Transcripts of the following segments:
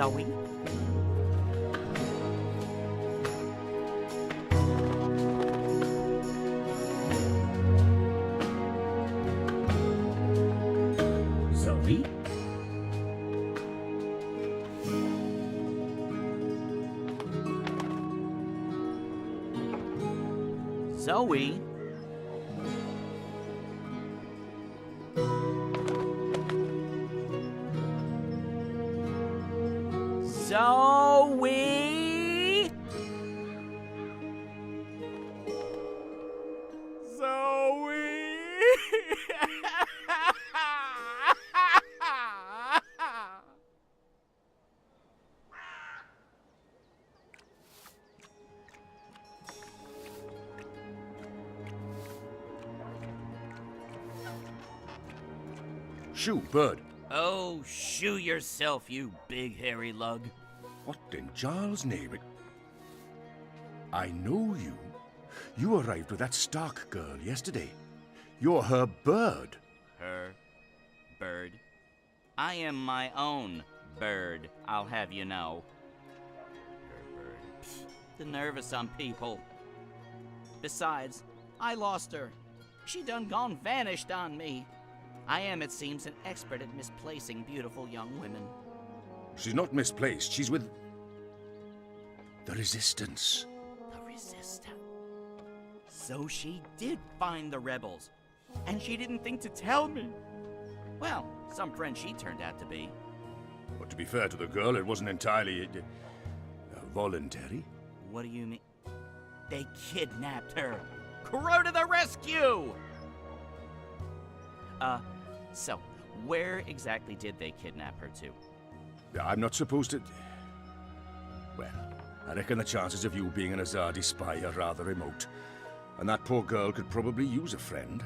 Zoe? Zoe? Zoe? Zoe? Shoo, bird. Oh, shoo yourself, you big hairy lug. What in Giles' name? I know you. You arrived with that Stark girl yesterday. You're her bird. Her bird. I am my own bird, I'll have you know. Her bird. Pfft, the nerve of some people. Besides, I lost her. She done gone vanished on me. I am, it seems, an expert at misplacing beautiful young women. She's not misplaced. She's with the Resistance. The Resistance. So she did find the rebels, and she didn't think to tell me. Well, some friend she turned out to be. But to be fair to the girl, it wasn't entirely voluntary. What do you mean? They kidnapped her. Crow to the rescue! So, where exactly did they kidnap her to? I'm not supposed to... Well, I reckon the chances of you being an Azadi spy are rather remote. And that poor girl could probably use a friend.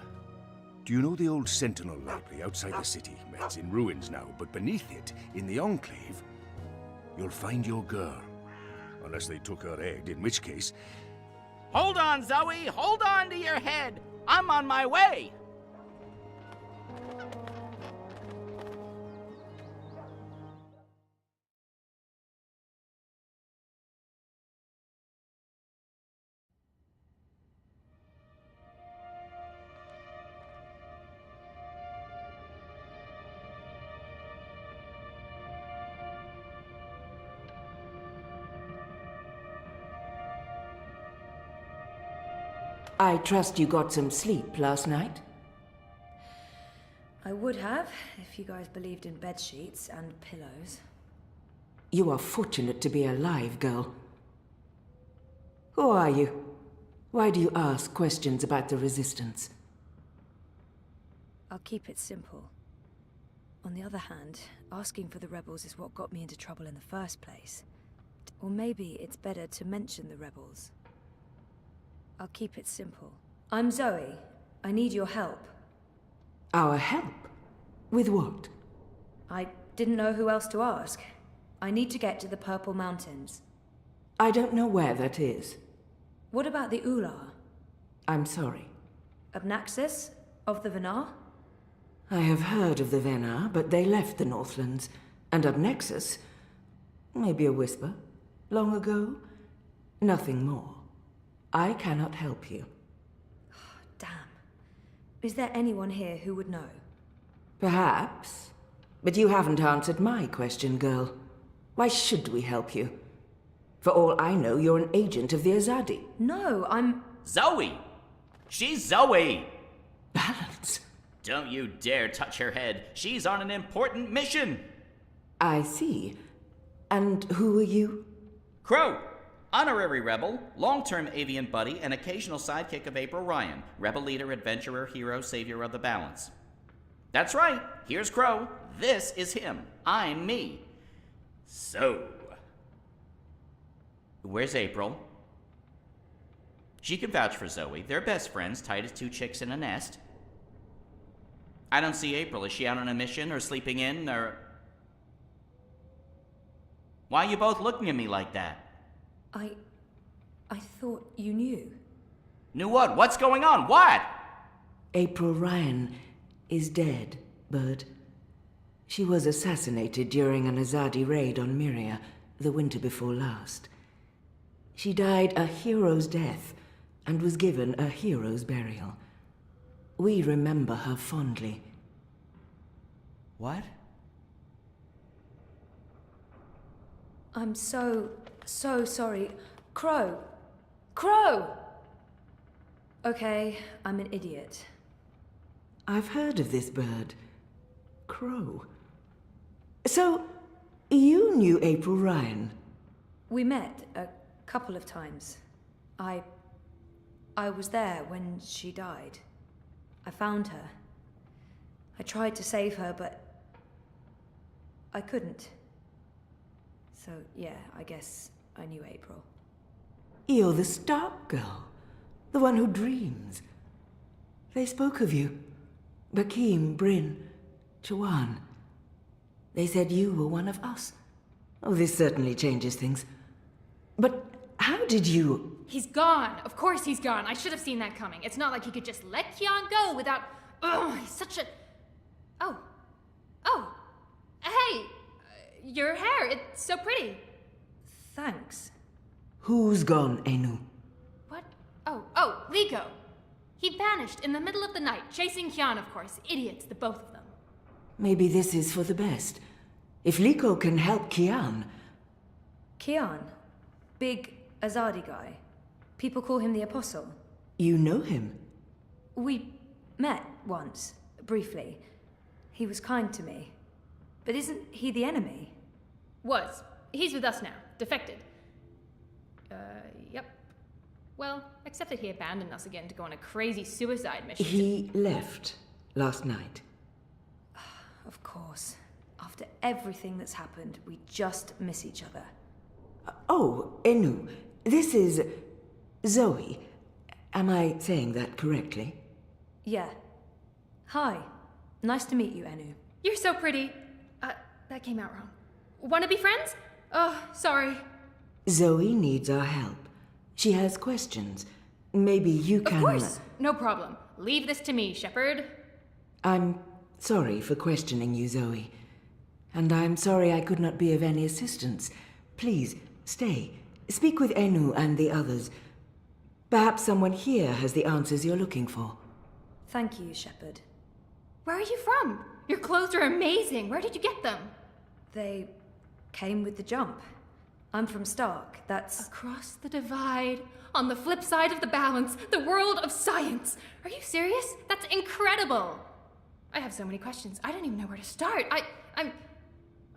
Do you know the old Sentinel library outside the city? It's in ruins now, but beneath it, in the Enclave, you'll find your girl. Unless they took her egg, in which case... Hold on, Zoe! Hold on to your head! I'm on my way! I trust you got some sleep last night? I would have, if you guys believed in bed sheets and pillows. You are fortunate to be alive, girl. Who are you? Why do you ask questions about the Resistance? I'll keep it simple. On the other hand, asking for the rebels is what got me into trouble in the first place. Or maybe it's better to mention the rebels. I'll keep it simple. I'm Zoe. I need your help. Our help? With what? I didn't know who else to ask. I need to get to the Purple Mountains. I don't know where that is. What about the Ular? I'm sorry. Abnaxis? Of the Venar? I have heard of the Venar, but they left the Northlands. And up Nexus? Maybe a whisper. Long ago? Nothing more. I cannot help you. Damn. Is there anyone here who would know? Perhaps. But you haven't answered my question, girl. Why should we help you? For all I know, you're an agent of the Azadi. No, I'm... Zoe! She's Zoe! Balance. Don't you dare touch her head. She's on an important mission! I see. And who are you? Crow! Honorary rebel, long-term avian buddy, and occasional sidekick of April Ryan. Rebel leader, adventurer, hero, savior of the balance. That's right. Here's Crow. This is him. I'm me. So... where's April? She can vouch for Zoe. They're best friends, tight as two chicks in a nest. I don't see April. Is she out on a mission, or sleeping in, or... Why are you both looking at me like that? I thought you knew. Knew what? What's going on? What? April Ryan is dead, Bird. She was assassinated during an Azadi raid on Myria the winter before last. She died a hero's death and was given a hero's burial. We remember her fondly. What? I'm so sorry. Crow! Crow! Okay, I'm an idiot. I've heard of this bird. Crow. So, you knew April Ryan? We met a couple of times. I was there when she died. I found her. I tried to save her, but I couldn't. So, yeah, I guess I knew April. You're the Stark girl. The one who dreams. They spoke of you. Bakim, Bryn, Chawan. They said you were one of us. Oh, this certainly changes things. But how did you... He's gone. Of course he's gone. I should have seen that coming. It's not like he could just let Kian go without... Oh, he's such a... Oh. Oh. Hey! Your hair, it's so pretty. Thanks. Who's gone, Enu? What? Oh, Liko. He vanished in the middle of the night, chasing Kian, of course. Idiots, the both of them. Maybe this is for the best. If Liko can help Kian... Kian. Big Azadi guy. People call him the Apostle. You know him? We met once, briefly. He was kind to me. But isn't he the enemy? Was. He's with us now. Defected. Yep. Well, except that he abandoned us again to go on a crazy suicide mission. He left last night. Of course. After everything that's happened, we just miss each other. Oh, Enu, this is Zoe. Am I saying that correctly? Yeah. Hi. Nice to meet you, Enu. You're so pretty. That came out wrong. Wanna be friends? Oh, sorry. Zoe needs our help. She has questions. Maybe you can... Of course! No problem. Leave this to me, Shepard. I'm sorry for questioning you, Zoe. And I'm sorry I could not be of any assistance. Please, stay. Speak with Enu and the others. Perhaps someone here has the answers you're looking for. Thank you, Shepard. Where are you from? Your clothes are amazing. Where did you get them? They came with the jump. I'm from Stark. That's... Across the divide, on the flip side of the balance, the world of science. Are you serious? That's incredible. I have so many questions. I don't even know where to start. I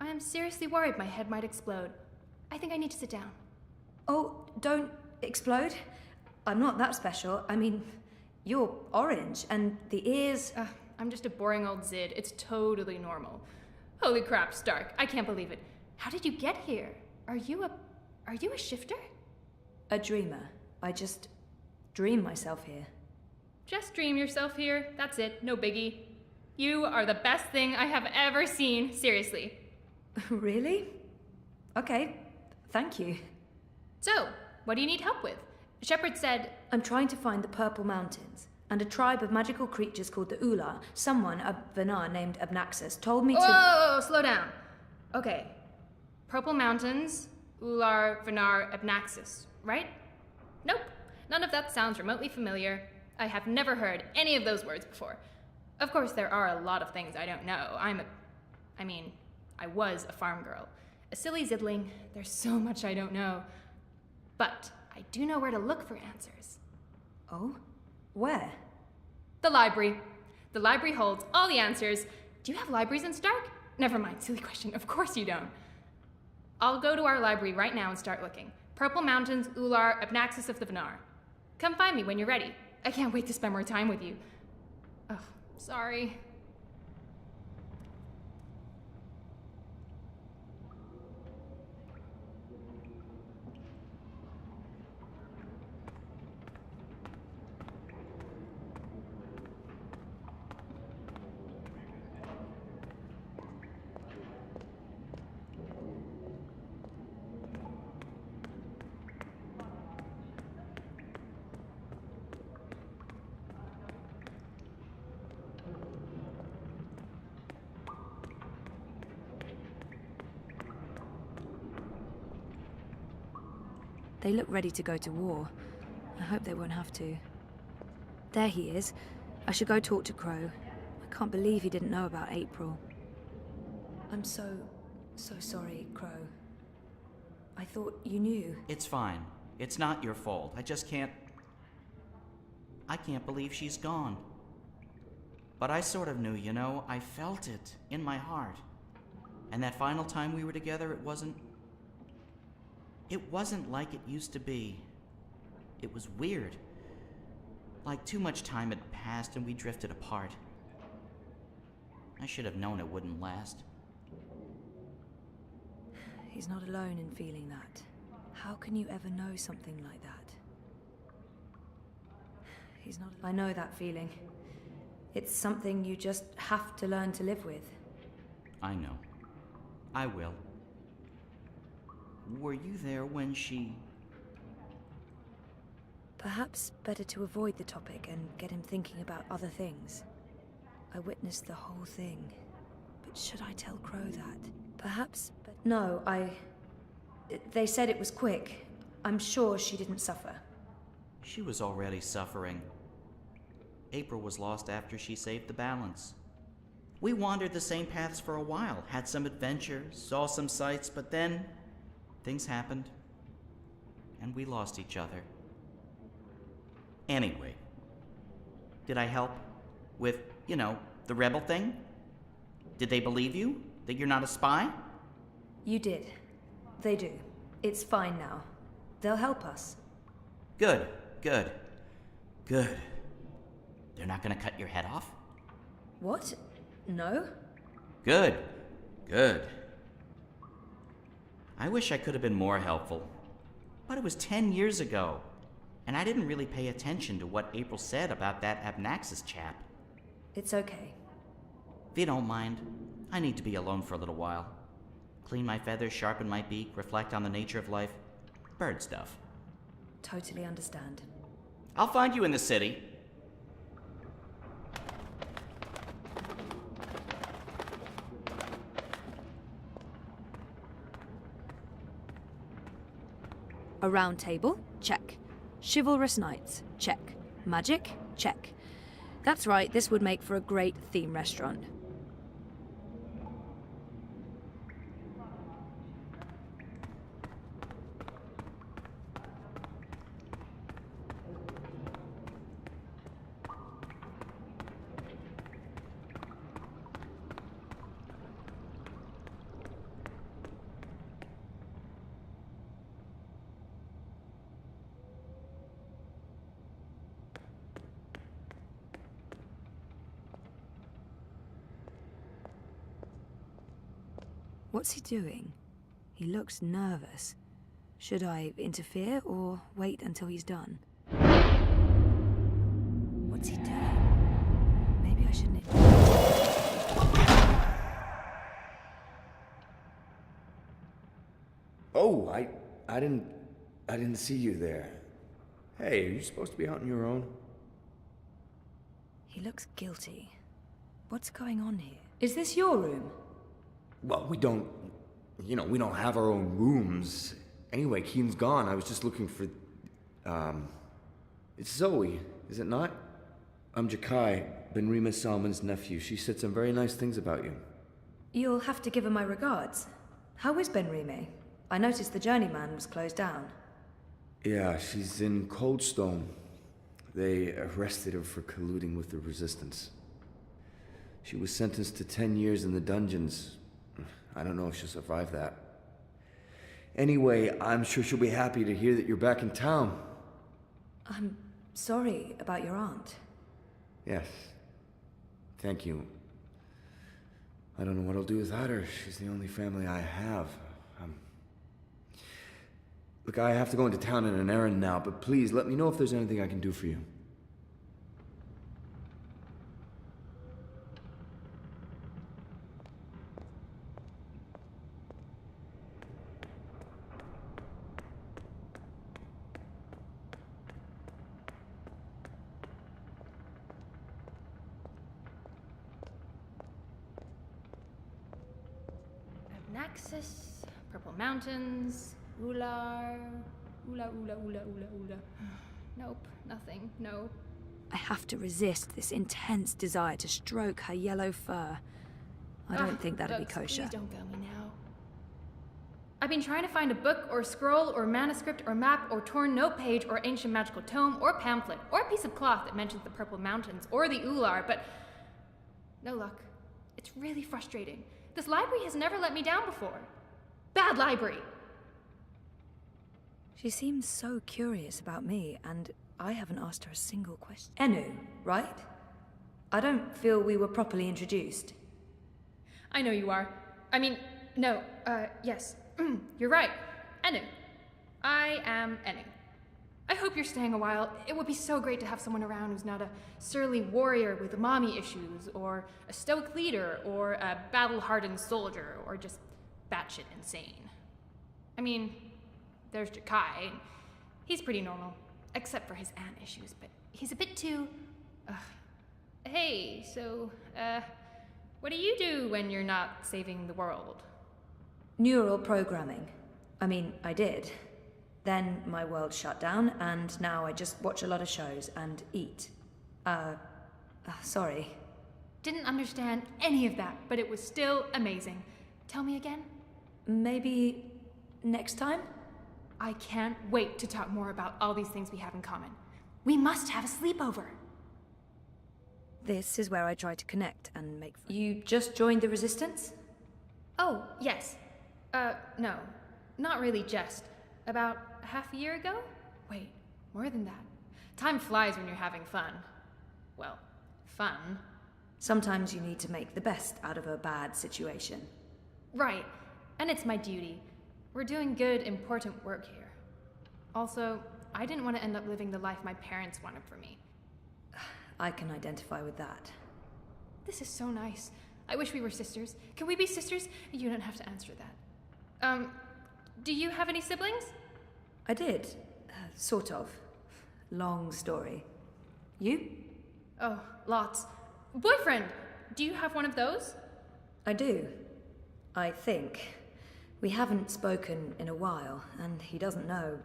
am seriously worried my head might explode. I think I need to sit down. Oh, don't explode. I'm not that special. I mean, you're orange, and the ears... I'm just a boring old Zid. It's totally normal. Holy crap, Stark. I can't believe it. How did you get here? Are you a shifter? A dreamer. I just dream myself here. Just dream yourself here. That's it. No biggie. You are the best thing I have ever seen. Seriously. Really? Okay. Thank you. So, what do you need help with? Shepard said... I'm trying to find the Purple Mountains, and a tribe of magical creatures called the Ular. Someone, a Venar named Abnaxus, told me to... Whoa, slow down. Okay. Purple Mountains, Ular, Venar, Abnaxus, right? Nope. None of that sounds remotely familiar. I have never heard any of those words before. Of course, there are a lot of things I don't know. I was a farm girl. A silly zidling. There's so much I don't know. But I do know where to look for answers. Oh? Where? The library. The library holds all the answers. Do you have libraries in Stark? Never mind, silly question. Of course you don't. I'll go to our library right now and start looking. Purple Mountains, Ular, Abnaxus of the Venar. Come find me when you're ready. I can't wait to spend more time with you. Ugh, sorry. They look ready to go to war. I hope they won't have to. There he is. I should go talk to Crow. I can't believe he didn't know about April. I'm so sorry, Crow. I thought you knew. It's fine. It's not your fault. I just can't... I can't believe she's gone. But I sort of knew, you know. I felt it in my heart. And that final time we were together, it wasn't like it used to be. It was weird. Like too much time had passed and we drifted apart. I should have known it wouldn't last. He's not alone in feeling that. How can you ever know something like that? He's not... I know that feeling. It's something you just have to learn to live with. I know. I will. Were you there when she... Perhaps better to avoid the topic and get him thinking about other things. I witnessed the whole thing. But should I tell Crow that? Perhaps... No, They said it was quick. I'm sure she didn't suffer. She was already suffering. April was lost after she saved the balance. We wandered the same paths for a while, had some adventures, saw some sights, but then things happened, and we lost each other. Anyway, did I help with, you know, the rebel thing? Did they believe you? That you're not a spy? You did. They do. It's fine now. They'll help us. Good, good, good. They're not gonna cut your head off? What? No? Good, good. I wish I could have been more helpful. But it was 10 years ago, and I didn't really pay attention to what April said about that Abnaxis chap. It's okay. If you don't mind, I need to be alone for a little while. Clean my feathers, sharpen my beak, reflect on the nature of life. Bird stuff. Totally understand. I'll find you in the city. A round table? Check. Chivalrous knights? Check. Magic? Check. That's right, this would make for a great theme restaurant. What's he doing? He looks nervous. Should I interfere or wait until he's done? What's he doing? Maybe I shouldn't... Oh, I didn't see you there. Hey, are you supposed to be out on your own? He looks guilty. What's going on here? Is this your room? Well, we don't have our own rooms. Anyway, Keen's gone. I was just looking for, it's Zoe, is it not? I'm Jakai, Ben-Rima Salman's nephew. She said some very nice things about you. You'll have to give her my regards. How is Ben-Rime? I noticed the Journeyman was closed down. Yeah, she's in Coldstone. They arrested her for colluding with the Resistance. She was sentenced to 10 years in the dungeons. I don't know if she'll survive that. Anyway, I'm sure she'll be happy to hear that you're back in town. I'm sorry about your aunt. Yes. Thank you. I don't know what I'll do without her. She's the only family I have. Look, I have to go into town on an errand now, but please let me know if there's anything I can do for you. Abnaxis, Purple Mountains, Ular, Oola, oola, oola, oola, oola. Nope, nothing, no. I have to resist this intense desire to stroke her yellow fur. I don't think that'd be Ducks, kosher. Please don't fail me now. I've been trying to find a book or scroll or manuscript or map or torn note page or ancient magical tome or pamphlet or a piece of cloth that mentions the Purple Mountains or the Ular, but no luck. It's really frustrating. This library has never let me down before. Bad library! She seems so curious about me, and I haven't asked her a single question. Enu, right? I don't feel we were properly introduced. I know you are. I mean, no, yes. You're right. Enu. I am Enu. I hope you're staying a while. It would be so great to have someone around who's not a surly warrior with mommy issues, or a stoic leader, or a battle-hardened soldier, or just batshit insane. I mean, there's Jakai. He's pretty normal, except for his aunt issues, but he's a bit too... Hey, so, what do you do when you're not saving the world? Neural programming. I mean, I did. Then my world shut down, and now I just watch a lot of shows and eat. Sorry. Didn't understand any of that, but it was still amazing. Tell me again? Maybe next time? I can't wait to talk more about all these things we have in common. We must have a sleepover. This is where I try to connect and make friends. You just joined the Resistance? Oh, yes. No. Not really just. About half a year ago? Wait, more than that. Time flies when you're having fun. Well, fun. Sometimes you need to make the best out of a bad situation. Right. And it's my duty. We're doing good, important work here. Also, I didn't want to end up living the life my parents wanted for me. I can identify with that. This is so nice. I wish we were sisters. Can we be sisters? You don't have to answer that. Do you have any siblings? I did. Sort of. Long story. You? Oh, lots. Boyfriend! Do you have one of those? I do. I think. We haven't spoken in a while, and he doesn't know.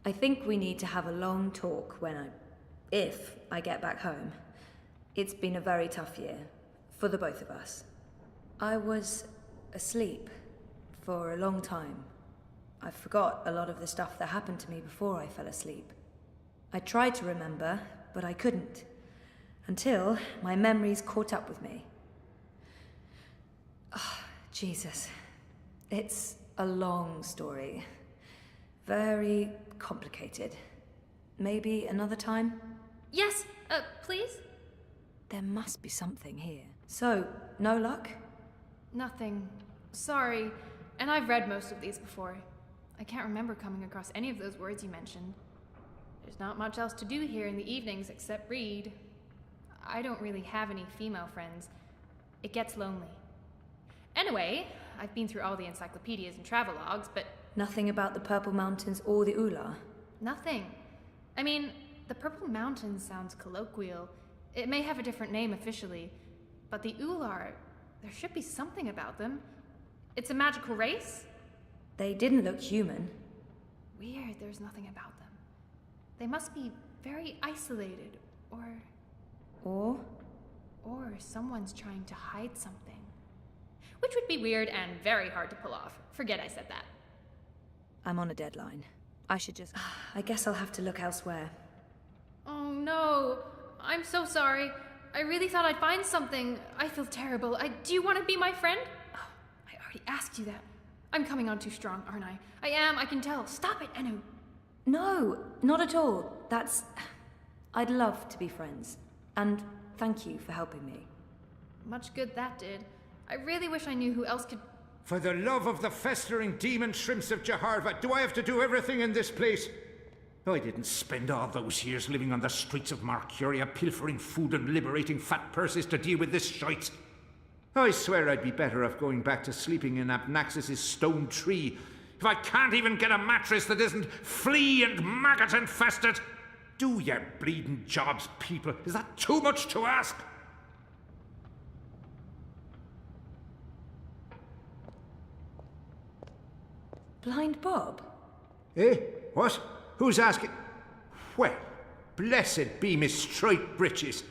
I think we need to have a long talk if I get back home. It's been a very tough year, for the both of us. I was asleep for a long time. I forgot a lot of the stuff that happened to me before I fell asleep. I tried to remember, but I couldn't. Until my memories caught up with me. Oh, Jesus. It's a long story. Very complicated. Maybe another time? Yes, please? There must be something here. So, no luck? Nothing. Sorry. And I've read most of these before. I can't remember coming across any of those words you mentioned. There's not much else to do here in the evenings except read. I don't really have any female friends. It gets lonely. Anyway, I've been through all the encyclopedias and travelogues, but... Nothing about the Purple Mountains or the Ular? Nothing. I mean, the Purple Mountains sounds colloquial. It may have a different name officially, but the Ular, there should be something about them. It's a magical race? They didn't look human. Weird, there's nothing about them. They must be very isolated, or someone's trying to hide something. Which would be weird and very hard to pull off. Forget I said that. I'm on a deadline. I should just... I guess I'll have to look elsewhere. Oh no, I'm so sorry. I really thought I'd find something. I feel terrible. Do you want to be my friend? Oh, I already asked you that. I'm coming on too strong, aren't I? I am, I can tell. Stop it, Enu. No, not at all. I'd love to be friends. And thank you for helping me. Much good that did. I really wish I knew who else could... For the love of the festering demon shrimps of Jaharva, do I have to do everything in this place? I didn't spend all those years living on the streets of Marcuria, pilfering food and liberating fat purses to deal with this shite. I swear I'd be better off going back to sleeping in Abnaxis' stone tree if I can't even get a mattress that isn't flea and maggot infested. Do your bleeding jobs, people. Is that too much to ask? Blind Bob? Eh? What? Who's asking? Well, blessed be me striped breeches.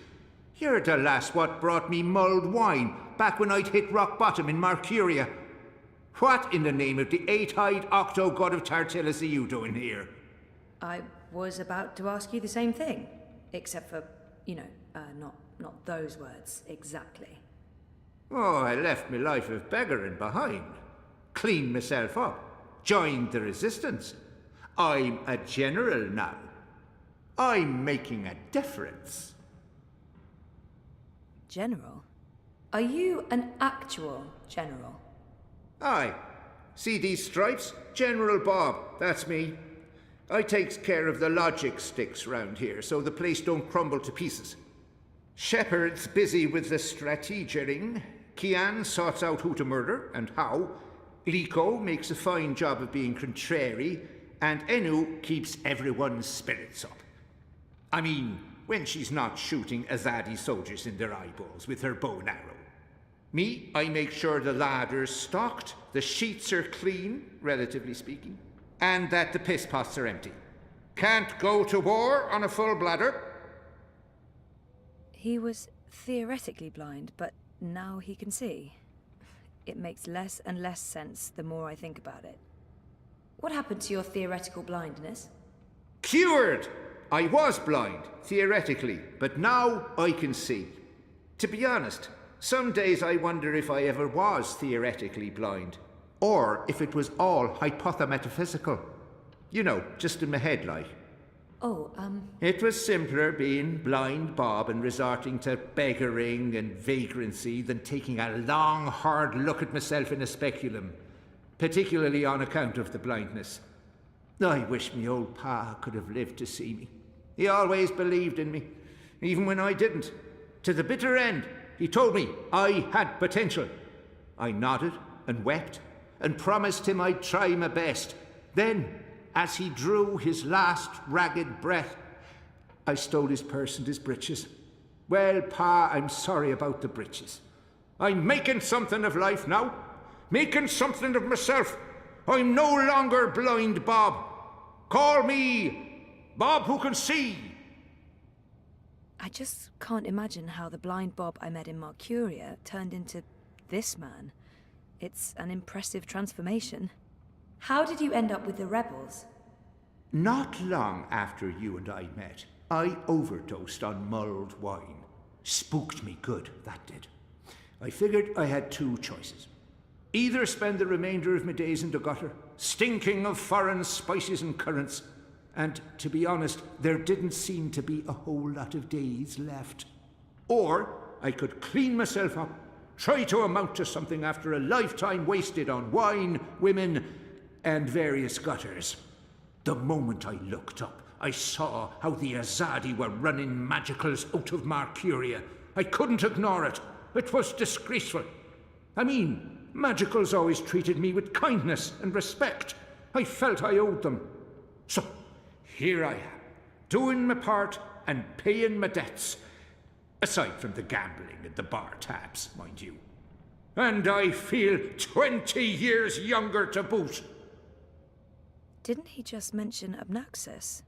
You're the lass what brought me mulled wine back when I'd hit rock bottom in Marcuria. What in the name of the eight-eyed octo-god of Tartellus are you doing here? I was about to ask you the same thing. Except for, not those words exactly. Oh, I left me life of beggaring behind. Cleaned myself up. Joined the resistance. I'm a general now. I'm making a difference. General? Are you an actual general? Aye. See these stripes? General Bob, that's me. I takes care of the logic sticks round here so the place don't crumble to pieces. Shepard's busy with the strategering. Kian sorts out who to murder and how. Liko makes a fine job of being contrary. And Enu keeps everyone's spirits up. I mean, when she's not shooting Azadi soldiers in their eyeballs with her bow and arrow. Me, I make sure the larder's stocked, the sheets are clean, relatively speaking, and that the piss pots are empty. Can't go to war on a full bladder. He was theoretically blind, but now he can see. It makes less and less sense the more I think about it. What happened to your theoretical blindness? Cured! I was blind, theoretically, but now I can see. To be honest, some days I wonder if I ever was theoretically blind, or if it was all hypothemetaphysical. You know, just in my head, like. It was simpler being blind Bob and resorting to beggaring and vagrancy than taking a long, hard look at myself in a speculum, particularly on account of the blindness. I wish me old pa could have lived to see me. He always believed in me, even when I didn't. To the bitter end, he told me I had potential. I nodded and wept and promised him I'd try my best. Then, as he drew his last ragged breath, I stole his purse and his breeches. Well, pa, I'm sorry about the breeches. I'm making something of life now. Making something of myself. I'm no longer blind Bob. Call me Bob who can see. I just can't imagine how the blind Bob I met in Marcuria turned into this man. It's an impressive transformation. How did you end up with the rebels? Not long after you and I met, I overdosed on mulled wine. Spooked me good, that did. I figured I had two choices. Either spend the remainder of my days in the gutter, stinking of foreign spices and currants, and to be honest, there didn't seem to be a whole lot of days left. Or I could clean myself up, try to amount to something after a lifetime wasted on wine, women, and various gutters. The moment I looked up, I saw how the Azadi were running magicals out of Marcuria. I couldn't ignore it. It was disgraceful. I mean, magicals always treated me with kindness and respect. I felt I owed them. So, here I am, doing my part and paying my debts. Aside from the gambling at the bar tabs, mind you. And I feel 20 years younger to boot. Didn't he just mention Abnaxus?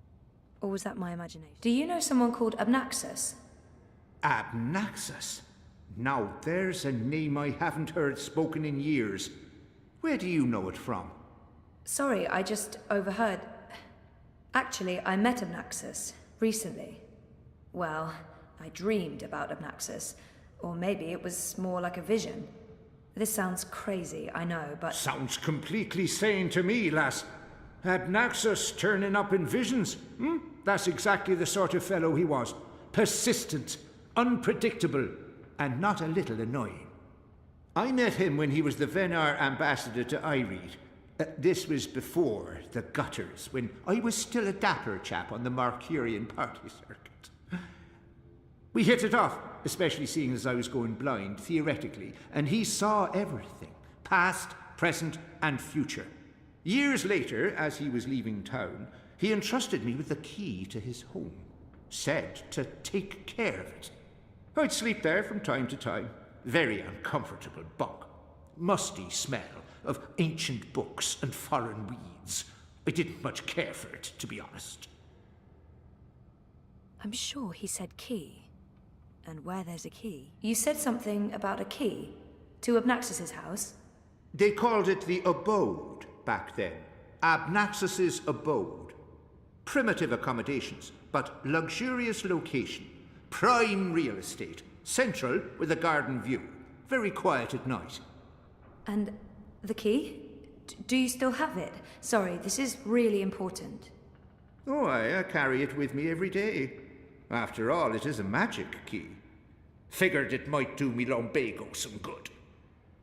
Or was that my imagination? Do you know someone called Abnaxus? Abnaxus? Now there's a name I haven't heard spoken in years. Where do you know it from? Sorry, I just overheard. Actually, I met Abnaxus recently. Well, I dreamed about Abnaxus. Or maybe it was more like a vision. This sounds crazy, I know, but... Sounds completely sane to me, lass. Abnaxus turning up in visions? That's exactly the sort of fellow he was. Persistent, unpredictable, and not a little annoying. I met him when he was the Venar ambassador to Ireed. This was before the gutters, when I was still a dapper chap on the Marcurian party circuit. We hit it off, especially seeing as I was going blind, theoretically, and he saw everything, past, present, and future. Years later, as he was leaving town, he entrusted me with the key to his home, said to take care of it. I'd sleep there from time to time. Very uncomfortable bunk. Musty smell of ancient books and foreign weeds. I didn't much care for it, to be honest. I'm sure he said key. And where there's a key. You said something about a key to Abnaxus's house? They called it the abode back then. Abnaxus's abode. Primitive accommodations, but luxurious location. Prime real estate. Central with a garden view. Very quiet at night. And the key? Do you still have it? Sorry, this is really important. Oh, I carry it with me every day. After all, it is a magic key. Figured it might do me lumbago some good.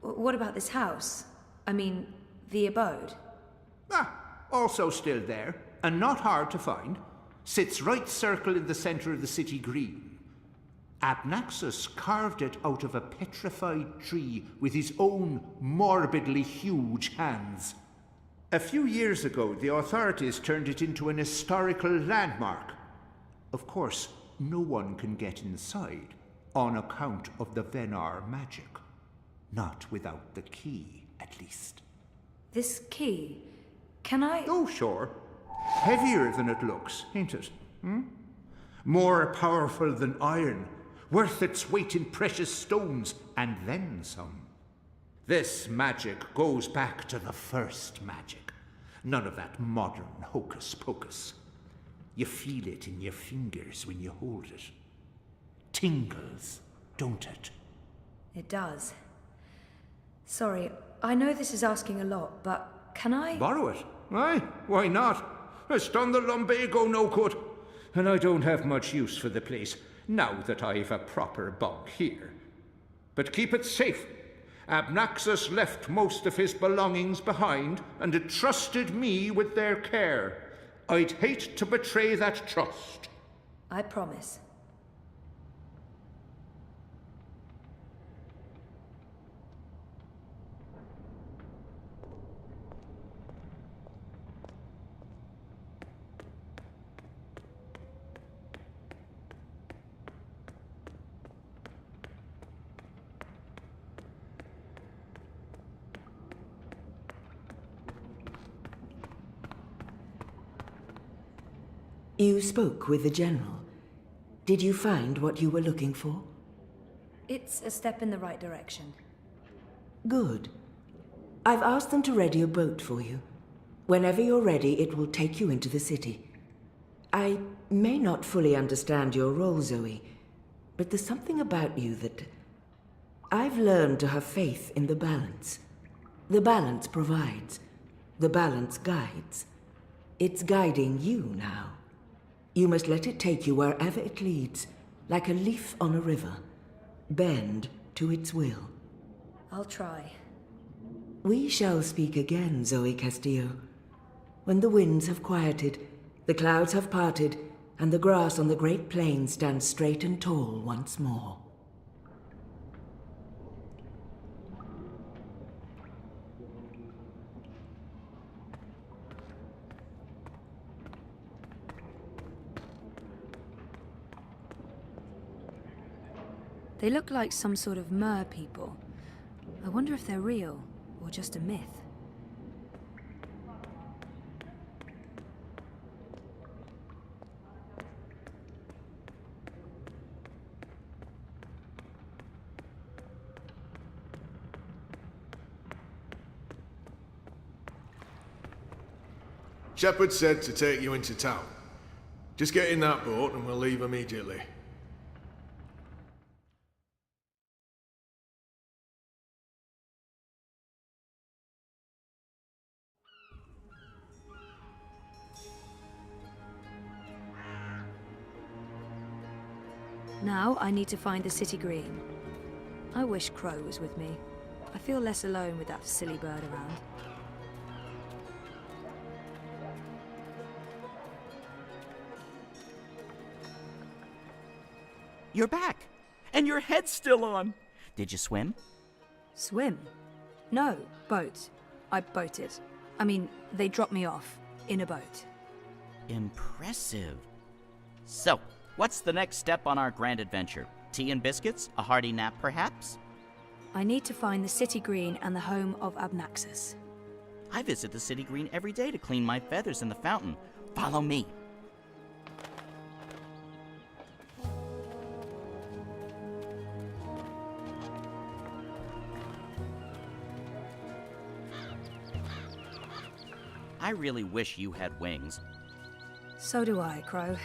What about this house? I mean, the abode? Also still there, and not hard to find. Sits right circle in the center of the city green. Abnaxus carved it out of a petrified tree with his own morbidly huge hands. A few years ago, the authorities turned it into an historical landmark. Of course, no one can get inside, on account of the Venar magic. Not without the key, at least. This key, can I... Oh, sure. Heavier than it looks, ain't it? More powerful than iron, worth its weight in precious stones, and then some. This magic goes back to the first magic. None of that modern hocus-pocus. You feel it in your fingers when you hold it. Tingles, don't it? It does. Sorry, I know this is asking a lot, but can I... Borrow it? Aye, why not? It's done the lumbago no good. And I don't have much use for the place, now that I've a proper bunk here. But keep it safe. Abnaxus left most of his belongings behind and entrusted me with their care. I'd hate to betray that trust. I promise. You spoke with the General. Did you find what you were looking for? It's a step in the right direction. Good. I've asked them to ready a boat for you. Whenever you're ready, it will take you into the city. I may not fully understand your role, Zoe, but there's something about you that... I've learned to have faith in the balance. The balance provides. The balance guides. It's guiding you now. You must let it take you wherever it leads, like a leaf on a river. Bend to its will. I'll try. We shall speak again, Zoe Castillo. When the winds have quieted, the clouds have parted, and the grass on the great plain stands straight and tall once more. They look like some sort of mer people. I wonder if they're real, or just a myth. Shepard said to take you into town. Just get in that boat and we'll leave immediately. Now I need to find the city green. I wish Crow was with me. I feel less alone with that silly bird around. You're back, and your head's still on. Did you swim? Swim? No, boat. I boated. I mean, they dropped me off in a boat. Impressive. So, what's the next step on our grand adventure? Tea and biscuits? A hearty nap, perhaps? I need to find the city green and the home of Abnaxus. I visit the city green every day to clean my feathers in the fountain. Follow me. I really wish you had wings. So do I, Crow.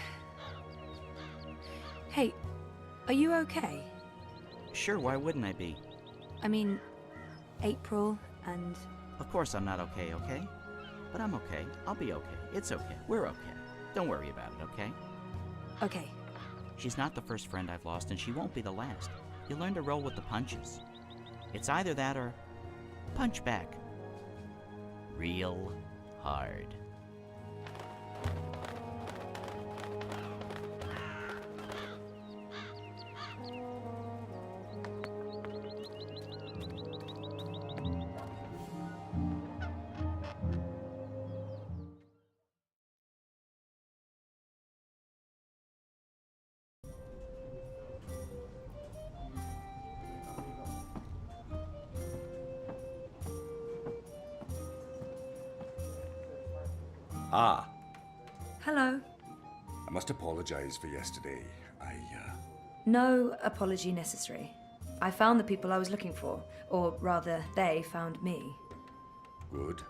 Hey, are you okay? Sure, why wouldn't I be? I mean, April and... Of course I'm not okay, okay? But I'm okay. I'll be okay. It's okay. We're okay. Don't worry about it, okay? Okay. She's not the first friend I've lost, and she won't be the last. You learn to roll with the punches. It's either that or punch back. Real hard. Ah, Hello. I must apologize for yesterday. No apology necessary. I found the people I was looking for, or rather, they found me. Good.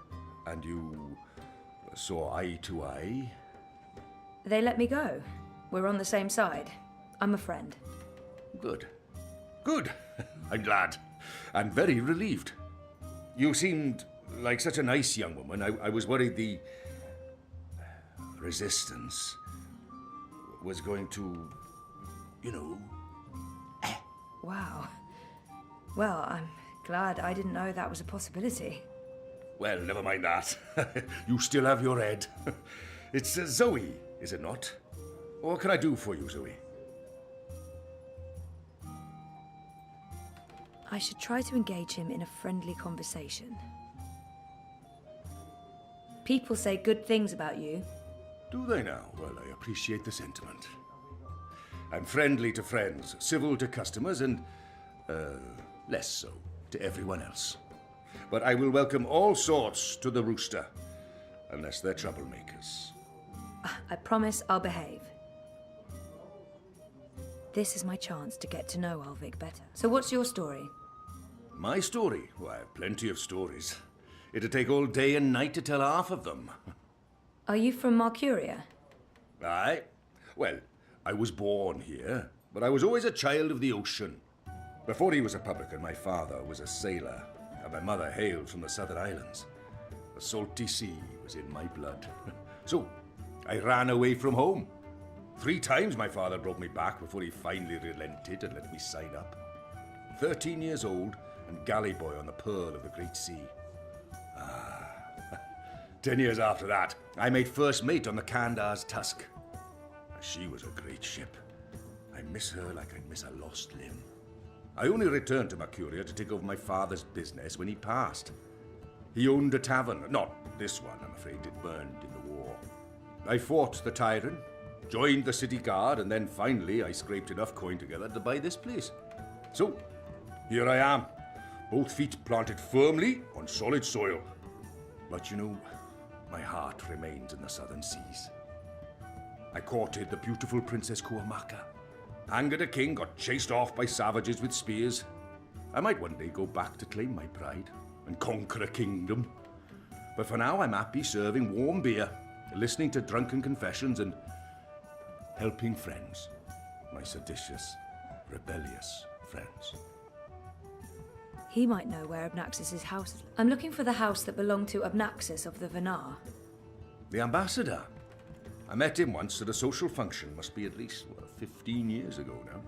And you saw eye to eye? They let me go. We're on the same side. I'm a friend. Good. Good. I'm glad. And very relieved. You seemed like such a nice young woman. I was worried the resistance was going to, you know. Wow. Well, I'm glad I didn't know that was a possibility. Well, never mind that. You still have your head. It's Zoe, is it not? What can I do for you, Zoe? I should try to engage him in a friendly conversation. People say good things about you. Do they now? Well, I appreciate the sentiment. I'm friendly to friends, civil to customers, and less so to everyone else. But I will welcome all sorts to the rooster, unless they're troublemakers. I promise I'll behave. This is my chance to get to know Ulvik better. So what's your story? My story? Well, I have plenty of stories. It'd take all day and night to tell half of them. Are you from Marcuria? Aye. Well, I was born here, but I was always a child of the ocean. Before he was a publican, my father was a sailor, and my mother hailed from the Southern Islands. The salty sea was in my blood. So, I ran away from home. 3 times my father brought me back before he finally relented and let me sign up. 13 years old and galley boy on the Pearl of the Great Sea. 10 years after that, I made first mate on the Kandar's Tusk. She was a great ship. I miss her like I'd miss a lost limb. I only returned to Mercuria to take over my father's business when he passed. He owned a tavern. Not this one, I'm afraid. It burned in the war. I fought the tyrant, joined the city guard, and then finally I scraped enough coin together to buy this place. So, here I am, both feet planted firmly on solid soil. But you know, my heart remains in the southern seas. I courted the beautiful Princess Kuamaka. Angered a king, got chased off by savages with spears. I might one day go back to claim my pride and conquer a kingdom. But for now, I'm happy serving warm beer, listening to drunken confessions, and helping friends. My seditious, rebellious friends. He might know where Abnaxis' house is. I'm looking for the house that belonged to Abnaxis of the Venar. The ambassador. I met him once at a social function, must be at least, 15 years ago now.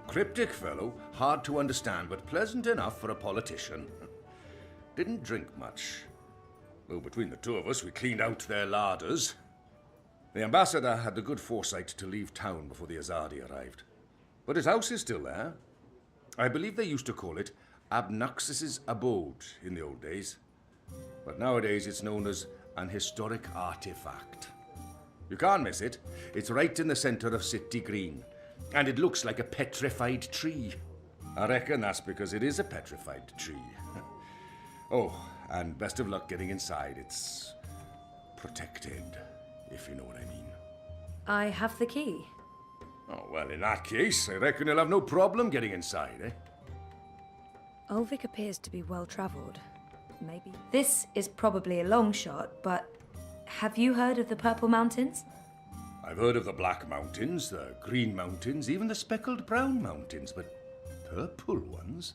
Cryptic fellow, hard to understand, but pleasant enough for a politician. Didn't drink much. Though between the two of us, we cleaned out their larders. The ambassador had the good foresight to leave town before the Azadi arrived. But his house is still there. I believe they used to call it Abnaxis' abode in the old days. But nowadays it's known as an historic artifact. You can't miss it. It's right in the center of City Green. And it looks like a petrified tree. I reckon that's because it is a petrified tree. Oh, And best of luck getting inside. It's protected, if you know what I mean. I have the key. Oh, well, in that case, I reckon you'll have no problem getting inside, eh? Ulvik appears to be well-travelled. Maybe. This is probably a long shot, but have you heard of the Purple Mountains? I've heard of the Black Mountains, the Green Mountains, even the Speckled Brown Mountains, but purple ones?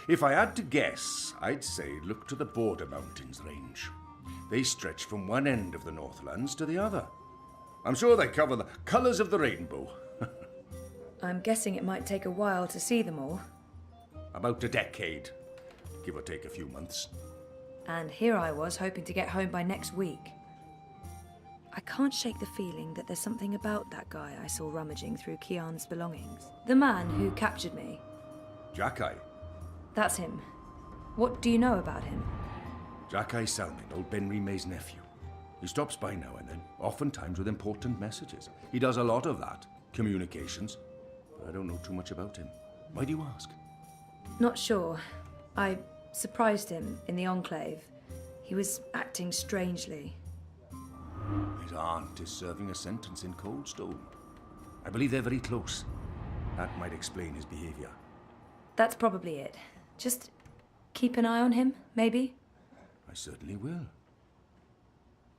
If I had to guess, I'd say look to the Border Mountains range. They stretch from one end of the Northlands to the other. I'm sure they cover the colours of the rainbow. I'm guessing it might take a while to see them all. About a decade, give or take a few months. And here I was hoping to get home by next week. I can't shake the feeling that there's something about that guy I saw rummaging through Kian's belongings. The man who captured me. Jack-Eye. That's him. What do you know about him? Jack-Eye Salmon, old Ben Rimé's nephew. He stops by now and then, oftentimes with important messages. He does a lot of that, communications. But I don't know too much about him. Why do you ask? Not sure. I surprised him in the Enclave. He was acting strangely. His aunt is serving a sentence in Coldstone. I believe they're very close. That might explain his behavior. That's probably it. Just keep an eye on him, maybe? I certainly will.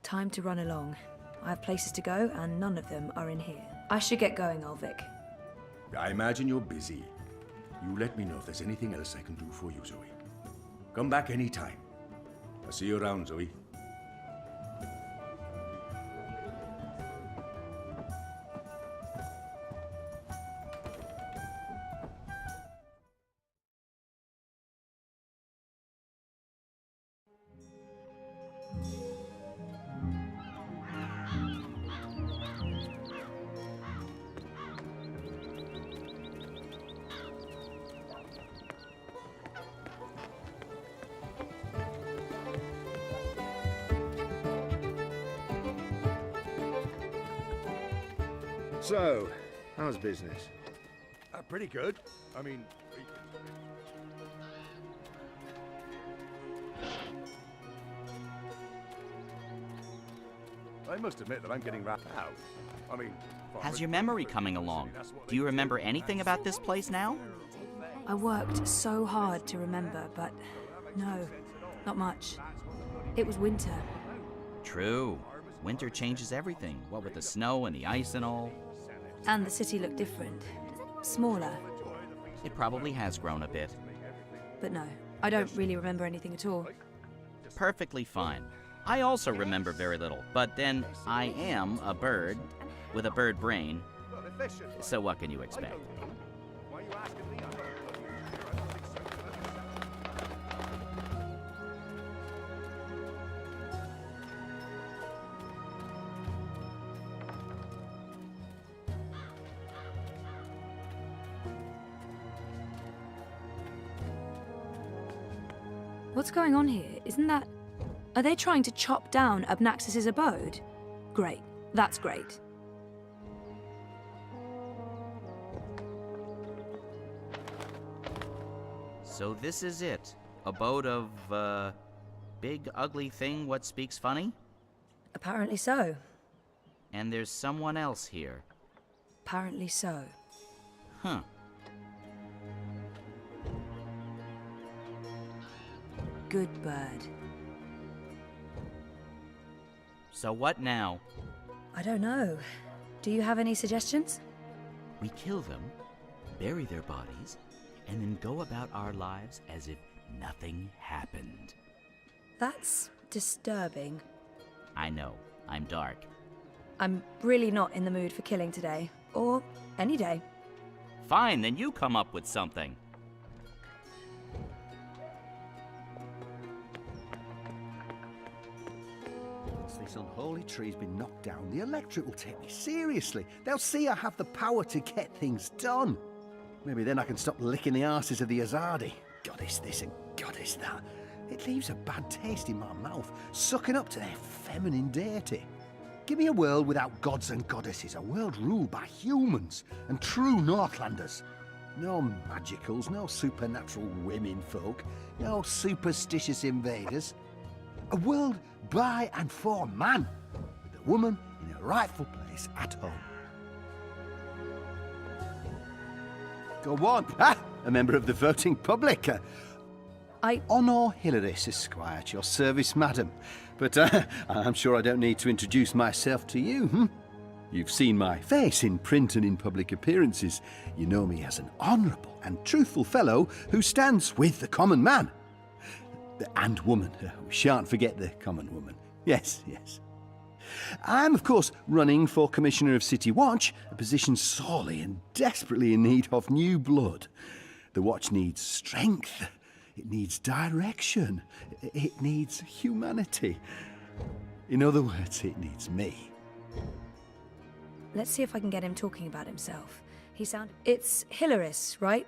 Time to run along. I have places to go, and none of them are in here. I should get going, Ulvik. I imagine you're busy. You let me know if there's anything else I can do for you, Zoe. Come back anytime. I'll see you around, Zoe. So, how's business? Pretty good. I mean... I must admit that I'm getting wrapped out. I mean... How's your memory coming along? Do you remember anything about this place now? I worked so hard to remember, but no, not much. It was winter. True. Winter changes everything, what with the snow and the ice and all. And the city looked different. Smaller. It probably has grown a bit. But no, I don't really remember anything at all. Perfectly fine. I also remember very little, but then I am a bird with a bird brain, so what can you expect? What's going on here? Isn't that... Are they trying to chop down Abnaxis's abode? Great. That's great. So this is it. Abode of, big ugly thing what speaks funny? Apparently so. And there's someone else here. Apparently so. Huh. Good bird. So what now? I don't know. Do you have any suggestions? We kill them, bury their bodies, and then go about our lives as if nothing happened. That's disturbing. I know, I'm dark. I'm really not in the mood for killing today. Or any day. Fine, then you come up with something. This unholy tree's been knocked down. The electric will take me seriously. They'll see I have the power to get things done. Maybe then I can stop licking the arses of the Azadi. Goddess this and goddess that. It leaves a bad taste in my mouth, sucking up to their feminine deity. Give me a world without gods and goddesses, a world ruled by humans and true Northlanders. No magicals, no supernatural women folk, no superstitious invaders. A world by and for man, with a woman in her rightful place at home. Go on. Ah, a member of the voting public. I Honor Hilaris, Esquire, at your service, madam. But I'm sure I don't need to introduce myself to you, hmm? You've seen my face in print and in public appearances. You know me as an honourable and truthful fellow who stands with the common man. And woman. We shan't forget the common woman. Yes, yes. I'm, of course, running for Commissioner of City Watch, a position sorely and desperately in need of new blood. The Watch needs strength. It needs direction. It needs humanity. In other words, it needs me. Let's see if I can get him talking about himself. It's Hilaris, right?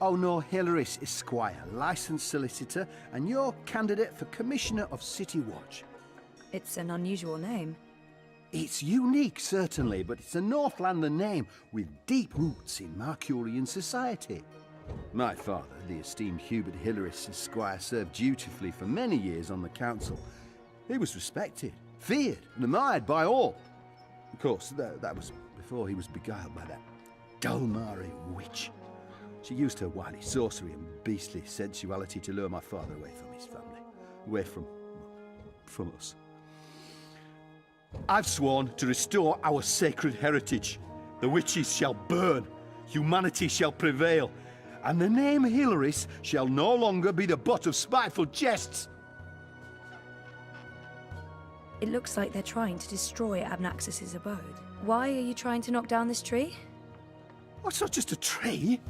Oh no, Hilaris, Esquire, licensed solicitor, and your candidate for Commissioner of City Watch. It's an unusual name. It's unique, certainly, but it's a Northlander name with deep roots in Marcurian society. My father, the esteemed Hubert Hilaris, Esquire, served dutifully for many years on the council. He was respected, feared, and admired by all. Of course, that was before he was beguiled by that Dulmari witch. She used her wily sorcery and beastly sensuality to lure my father away from his family, away from us. I've sworn to restore our sacred heritage. The witches shall burn, humanity shall prevail, and the name Hilaris shall no longer be the butt of spiteful jests. It looks like they're trying to destroy Abnaxus's abode. Why are you trying to knock down this tree? Oh, it's not just a tree.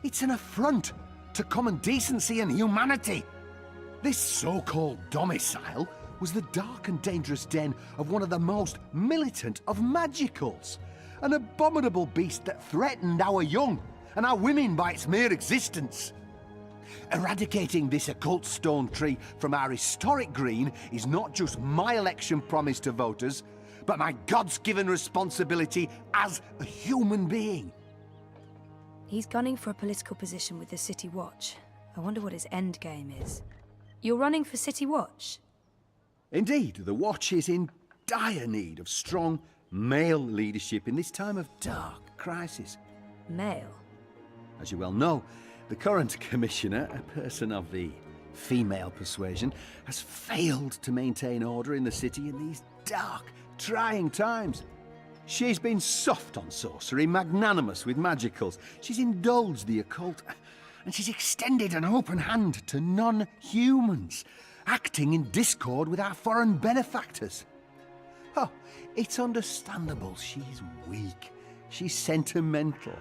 It's an affront to common decency and humanity. This so-called domicile was the dark and dangerous den of one of the most militant of magicals. An abominable beast that threatened our young and our women by its mere existence. Eradicating this occult stone tree from our historic green is not just my election promise to voters, but my God's-given responsibility as a human being. He's gunning for a political position with the City Watch. I wonder what his end game is. You're running for City Watch? Indeed, the Watch is in dire need of strong male leadership in this time of dark crisis. Male? As you well know, the current commissioner, a person of the female persuasion, has failed to maintain order in the city in these dark, trying times. She's been soft on sorcery, magnanimous with magicals. She's indulged the occult, and she's extended an open hand to non-humans, acting in discord with our foreign benefactors. Oh, it's understandable she's weak. She's sentimental.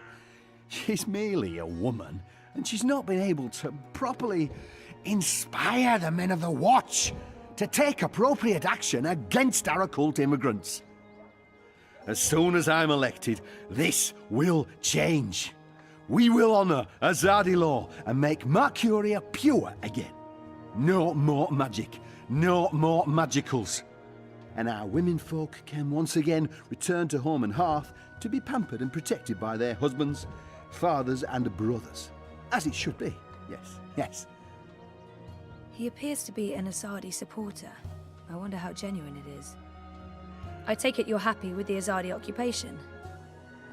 She's merely a woman, and she's not been able to properly inspire the men of the Watch to take appropriate action against our occult immigrants. As soon as I'm elected, this will change. We will honour Azadi law and make Mercuria pure again. No more magic, no more magicals. And our women folk can once again return to home and hearth to be pampered and protected by their husbands, fathers and brothers. As it should be, yes, yes. He appears to be an Azadi supporter. I wonder how genuine it is. I take it you're happy with the Azadi occupation?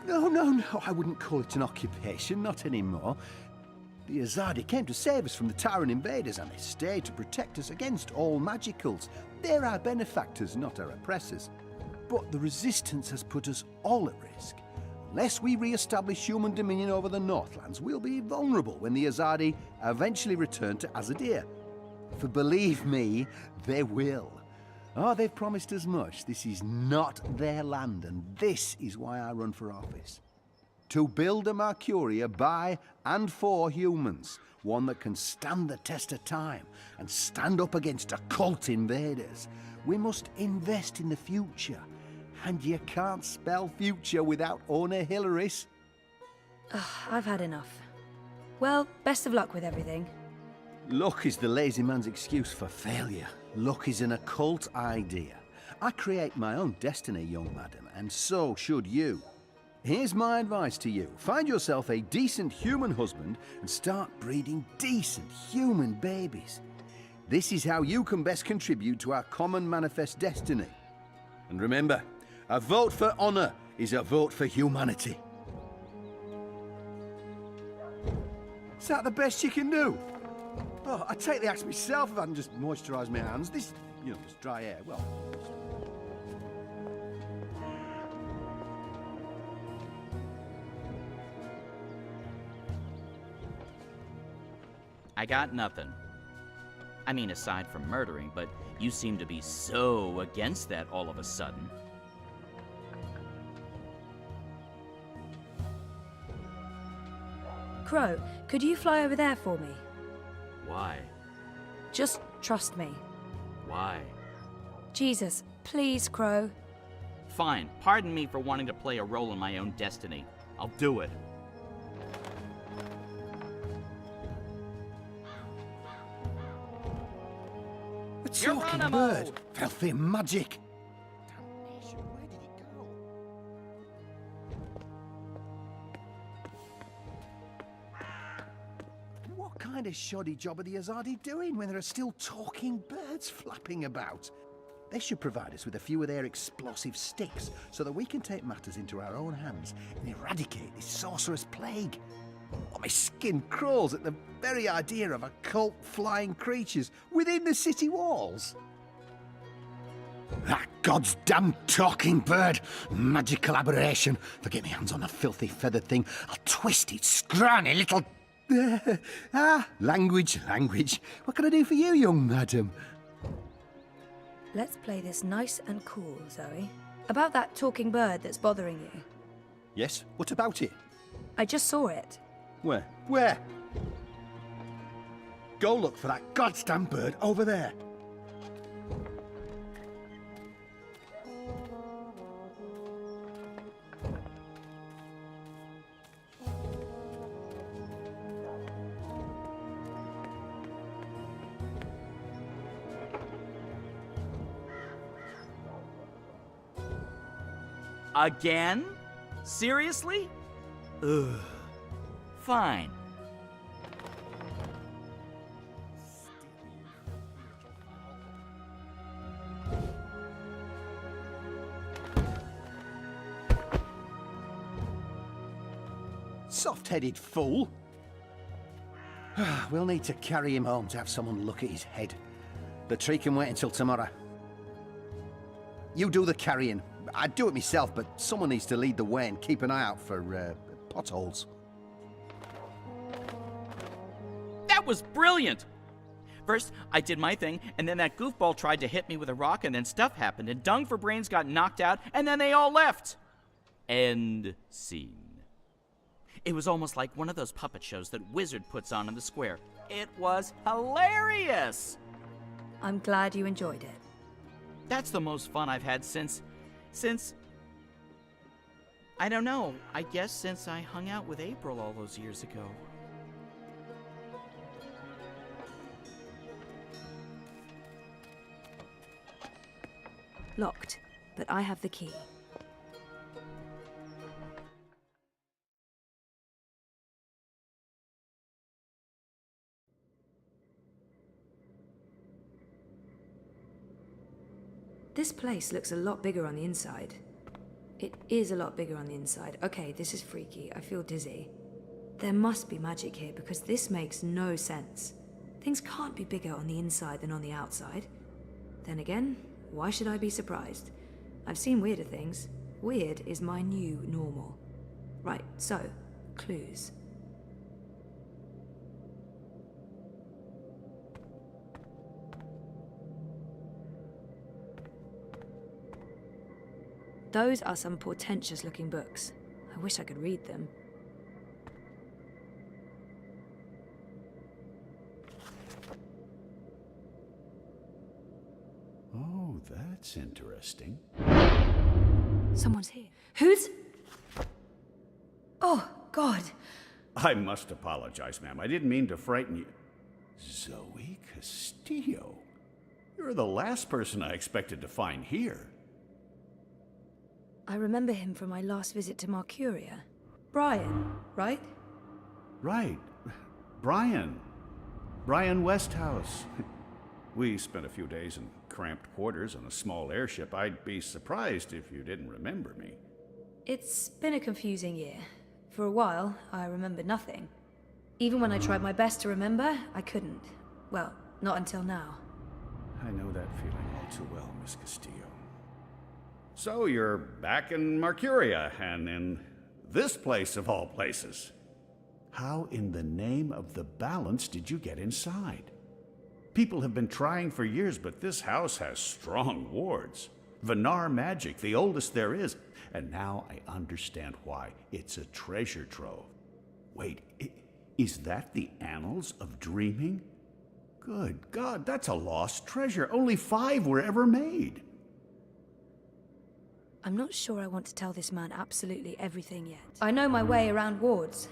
No, I wouldn't call it an occupation, not anymore. The Azadi came to save us from the tyrant invaders, and they stayed to protect us against all magicals. They're our benefactors, not our oppressors. But the resistance has put us all at risk. Unless we re-establish human dominion over the Northlands, we'll be vulnerable when the Azadi eventually return to Azadir. For believe me, they will. Oh, they've promised as much. This is not their land, and this is why I run for office. To build a Mercuria by and for humans, one that can stand the test of time and stand up against occult invaders. We must invest in the future, and you can't spell future without owner Hilaris. I've had enough. Well, best of luck with everything. Luck is the lazy man's excuse for failure. Luck is an occult idea. I create my own destiny, young madam, and so should you. Here's my advice to you. Find yourself a decent human husband and start breeding decent human babies. This is how you can best contribute to our common manifest destiny. And remember, a vote for honor is a vote for humanity. Is that the best you can do? Oh, I'd take the axe myself if I hadn't just moisturised my hands. This, you know, this dry air, well... I got nothing. I mean, aside from murdering, but you seem to be so against that all of a sudden. Crow, could you fly over there for me? Why? Just trust me. Why? Jesus, please, Crow. Fine. Pardon me for wanting to play a role in my own destiny. I'll do it. A talking Geronimo! bird! Filthy magic! Damnation, where did it go? What kind of shoddy job are the Azadi doing when there are still talking birds flapping about? They should provide us with a few of their explosive sticks so that we can take matters into our own hands and eradicate this sorcerous plague. Oh, my skin crawls at the very idea of occult flying creatures within the city walls. That god's damn talking bird! Magical aberration! If I get my hands on the filthy feathered thing, I'll twist its scrawny little... language. What can I do for you, young madam? Let's play this nice and cool, Zoe. About that talking bird that's bothering you. Yes, what about it? I just saw it. Where? Where? Go look for that goddamn bird over there. Again? Seriously? Ugh. Fine. Soft-headed fool. We'll need to carry him home to have someone look at his head. The tree can wait until tomorrow. You do the carrying. I'd do it myself, but someone needs to lead the way and keep an eye out for potholes. That was brilliant! First, I did my thing, and then that goofball tried to hit me with a rock, and then stuff happened, and Dung for Brains got knocked out, and then they all left. End scene. It was almost like one of those puppet shows that Wizard puts on in the square. It was hilarious! I'm glad you enjoyed it. That's the most fun I've had since, I don't know, I guess since I hung out with April all those years ago. Locked, but I have the key. This place looks a lot bigger on the inside. It is a lot bigger on the inside. Okay, this is freaky. I feel dizzy. There must be magic here because this makes no sense. Things can't be bigger on the inside than on the outside. Then again, why should I be surprised? I've seen weirder things. Weird is my new normal. Right, so, clues. Those are some portentous looking books. I wish I could read them. Oh, that's interesting. Someone's here. Who's... Oh, God. I must apologize, ma'am. I didn't mean to frighten you. Zoe Castillo. You're the last person I expected to find here. I remember him from my last visit to Mercuria. Brian, right? Right. Brian. Brian Westhouse. We spent a few days in cramped quarters on a small airship. I'd be surprised if you didn't remember me. It's been a confusing year. For a while, I remembered nothing. Even when I tried my best to remember, I couldn't. Well, not until now. I know that feeling all too well, Miss Castillo. So you're back in Mercuria, and in this place of all places. How in the name of the balance did you get inside? People have been trying for years, but this house has strong wards. Venar magic, the oldest there is. And now I understand why. It's a treasure trove. Wait, is that the Annals of Dreaming? Good God, that's a lost treasure. Only 5 were ever made. I'm not sure I want to tell this man absolutely everything yet. I know my way around wards.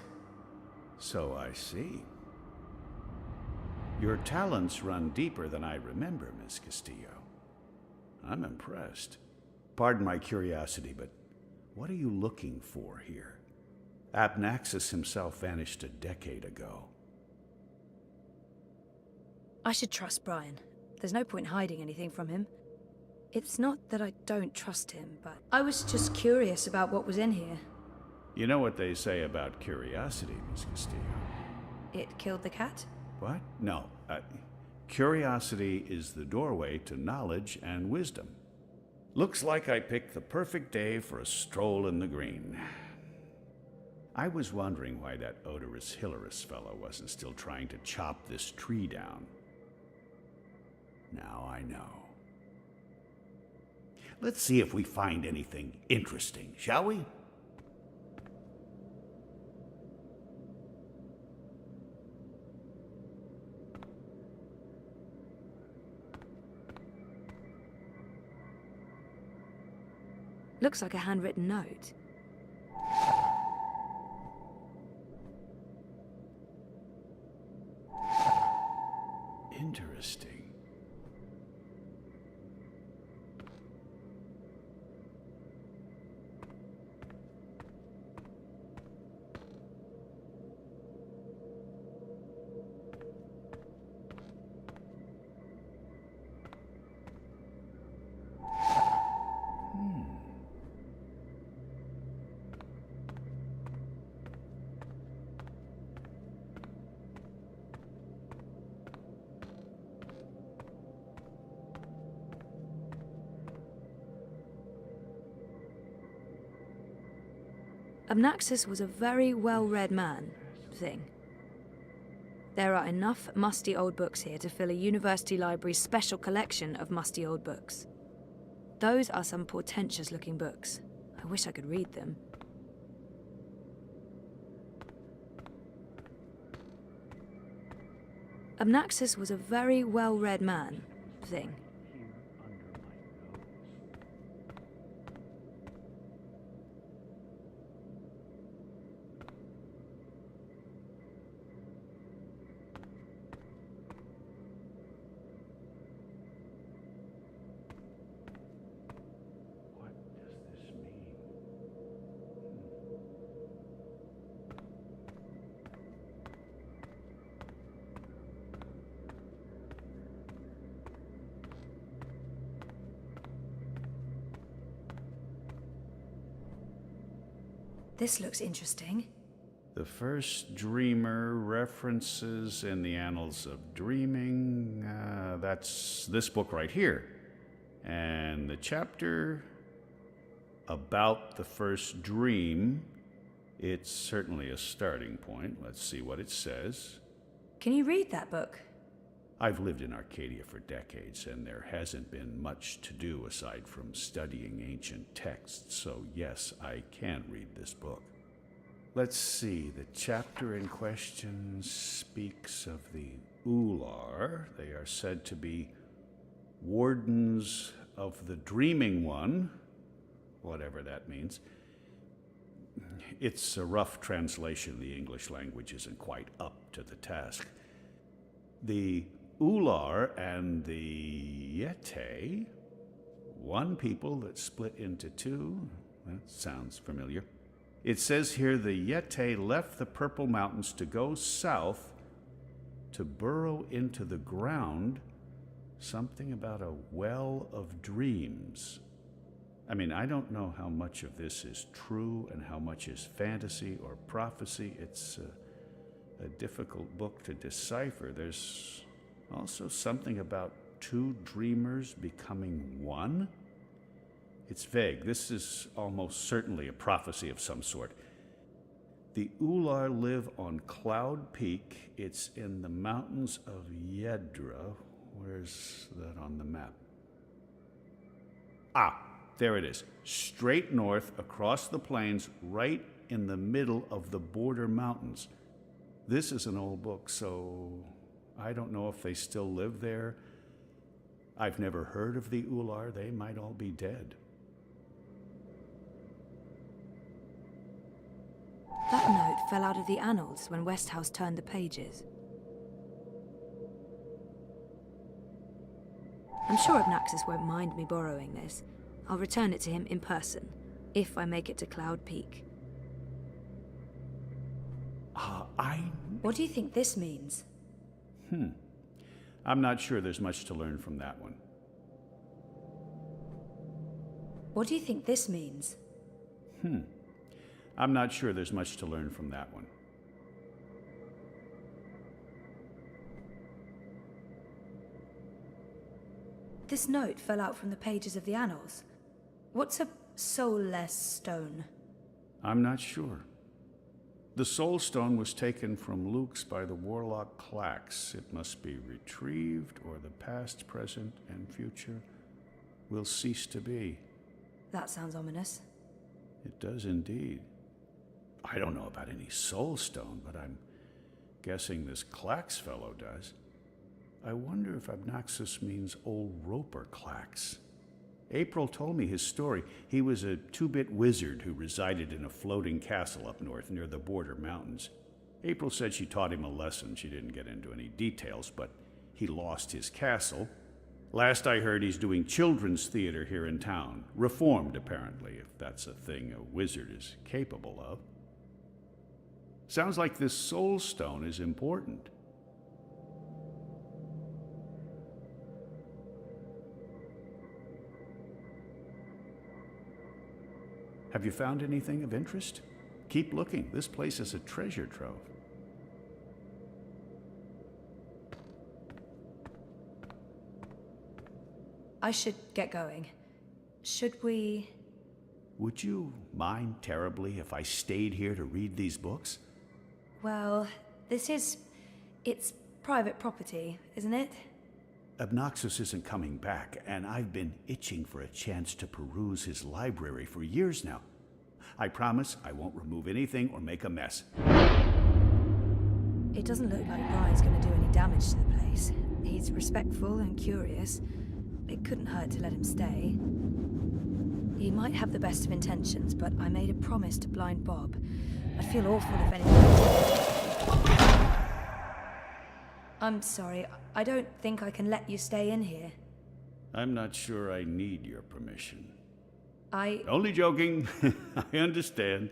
So I see. Your talents run deeper than I remember, Miss Castillo. I'm impressed. Pardon my curiosity, but what are you looking for here? Abnaxis himself vanished a decade ago. I should trust Brian. There's no point hiding anything from him. It's not that I don't trust him, but I was just curious about what was in here. You know what they say about curiosity, Miss Castillo? It killed the cat? What? No. Curiosity is the doorway to knowledge and wisdom. Looks like I picked the perfect day for a stroll in the green. I was wondering why that odorous Hilarious fellow wasn't still trying to chop this tree down. Now I know. Let's see if we find anything interesting, shall we? Looks like a handwritten note. Interesting. Abnaxis was a very well-read man, thing. There are enough musty old books here to fill a university library's special collection of musty old books. Those are some portentous-looking books. I wish I could read them. Abnaxis was a very well-read man, thing. This looks interesting. The first dreamer references in the Annals of Dreaming. That's this book right here. And the chapter about the first dream, it's certainly a starting point. Let's see what it says. Can you read that book? I've lived in Arcadia for decades, and there hasn't been much to do aside from studying ancient texts, so yes, I can read this book. Let's see, the chapter in question speaks of the Ular. They are said to be wardens of the Dreaming One, whatever that means. It's a rough translation. The English language isn't quite up to the task. The Ular and the Yete, one people that split into two. That sounds familiar. It says here the Yeti left the Purple Mountains to go south to burrow into the ground. Something about a well of dreams. I mean, I don't know how much of this is true and how much is fantasy or prophecy. It's a difficult book to decipher. There's also something about two dreamers becoming one. It's vague. This is almost certainly a prophecy of some sort. The Ular live on Cloud Peak. It's in the mountains of Yedra. Where's that on the map? Ah, there it is. Straight north across the plains, right in the middle of the border mountains. This is an old book, so I don't know if they still live there. I've never heard of the Ular. They might all be dead. That note fell out of the annals when Westhouse turned the pages. I'm sure Abnaxis won't mind me borrowing this. I'll return it to him in person, if I make it to Cloud Peak. What do you think this means? I'm not sure there's much to learn from that one. What do you think this means? I'm not sure there's much to learn from that one. This note fell out from the pages of the annals. What's a soulless stone? I'm not sure. The Soul Stone was taken from Luke's by the warlock Clax. It must be retrieved, or the past, present, and future will cease to be. That sounds ominous. It does indeed. I don't know about any Soul Stone, but I'm guessing this Clax fellow does. I wonder if Abnaxis means old Roper Clax. April told me his story. He was a two-bit wizard who resided in a floating castle up north near the border mountains. April said she taught him a lesson. She didn't get into any details, but he lost his castle. Last I heard, he's doing children's theater here in town. Reformed, apparently, if that's a thing a wizard is capable of. Sounds like this Soul Stone is important. Have you found anything of interest? Keep looking. This place is a treasure trove. I should get going. Should we... Would you mind terribly if I stayed here to read these books? Well, it's private property, isn't it? Abnaxis isn't coming back, and I've been itching for a chance to peruse his library for years now. I promise I won't remove anything or make a mess. It doesn't look like Brian's going to do any damage to the place. He's respectful and curious. It couldn't hurt to let him stay. He might have the best of intentions, but I made a promise to blind Bob. I'd feel awful if anything... I'm sorry, I don't think I can let you stay in here. I'm not sure I need your permission. I... Only joking. I understand.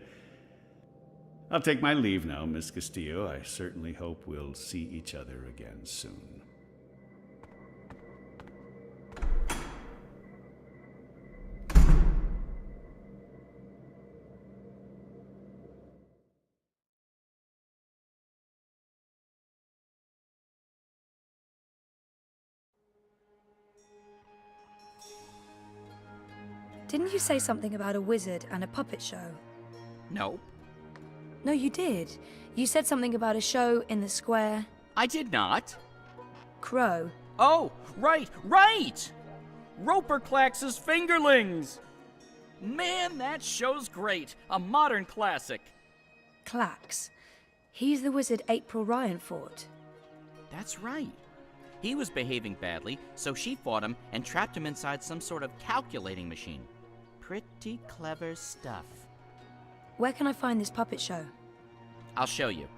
I'll take my leave now, Miss Castillo. I certainly hope we'll see each other again soon. Didn't you say something about a wizard and a puppet show? Nope. No, you did. You said something about a show in the square. I did not. Crow. Oh, right! Roper Clax's Fingerlings! Man, that show's great. A modern classic. Clax. He's the wizard April Ryan fought. That's right. He was behaving badly, so she fought him and trapped him inside some sort of calculating machine. Pretty clever stuff. Where can I find this puppet show? I'll show you.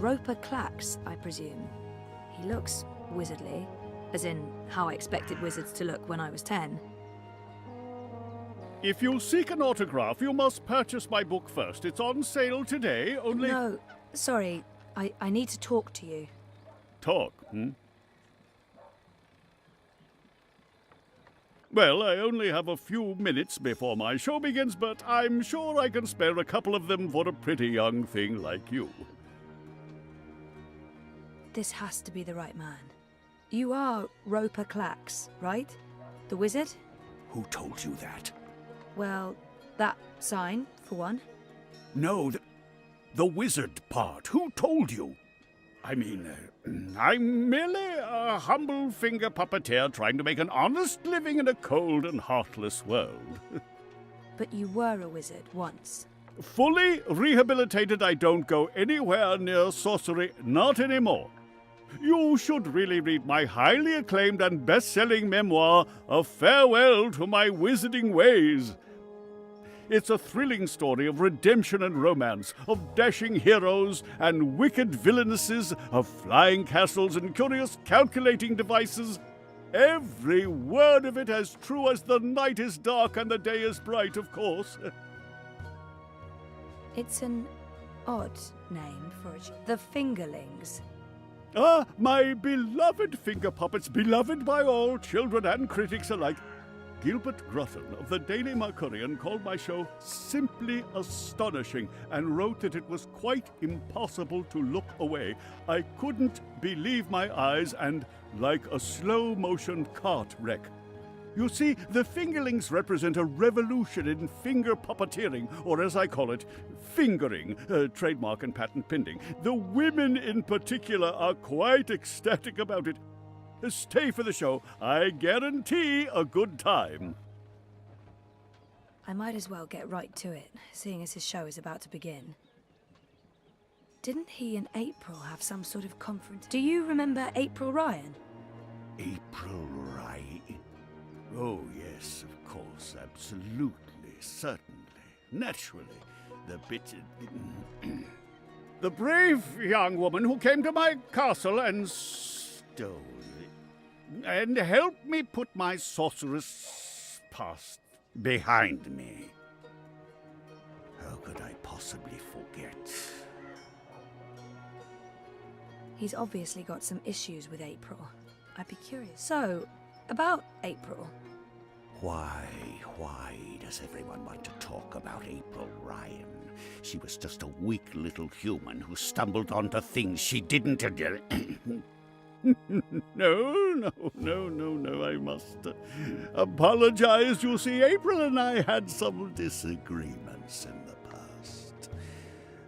Roper Clax, I presume. He looks wizardly, as in how I expected wizards to look when I was 10. If you seek an autograph, you must purchase my book first. It's on sale today, only... No, sorry. I need to talk to you. Talk, Well, I only have a few minutes before my show begins, but I'm sure I can spare a couple of them for a pretty young thing like you. This has to be the right man. You are Roper Clax, right? The wizard? Who told you that? Well, that sign, for one. No, the wizard part. Who told you? I mean, I'm merely a humble finger puppeteer trying to make an honest living in a cold and heartless world. But you were a wizard once. Fully rehabilitated, I don't go anywhere near sorcery, not anymore. You should really read my highly acclaimed and best-selling memoir, A Farewell to My Wizarding Ways. It's a thrilling story of redemption and romance, of dashing heroes and wicked villainesses, of flying castles and curious calculating devices. Every word of it as true as the night is dark and the day is bright, of course. It's an odd name for the Fingerlings. Ah, my beloved finger puppets, beloved by all, children and critics alike. Gilbert Grotton of the Daily Mercurian called my show simply astonishing and wrote that it was quite impossible to look away. I couldn't believe my eyes and like a slow-motion cart wreck. You see, the Fingerlings represent a revolution in finger puppeteering, or as I call it, fingering, trademark and patent pending. The women in particular are quite ecstatic about it. Stay for the show. I guarantee a good time. I might as well get right to it, seeing as his show is about to begin. Didn't he and April have some sort of conference? Do you remember April Ryan? April Ryan? Oh, yes, of course, absolutely, certainly, naturally. The bit... the brave young woman who came to my castle and stole it, and helped me put my sorceress past behind me. How could I possibly forget? He's obviously got some issues with April. I'd be curious. So, about April. Why does everyone want to talk about April Ryan? She was just a weak little human who stumbled onto things she didn't... No, I must apologize. You see, April and I had some disagreements in the past.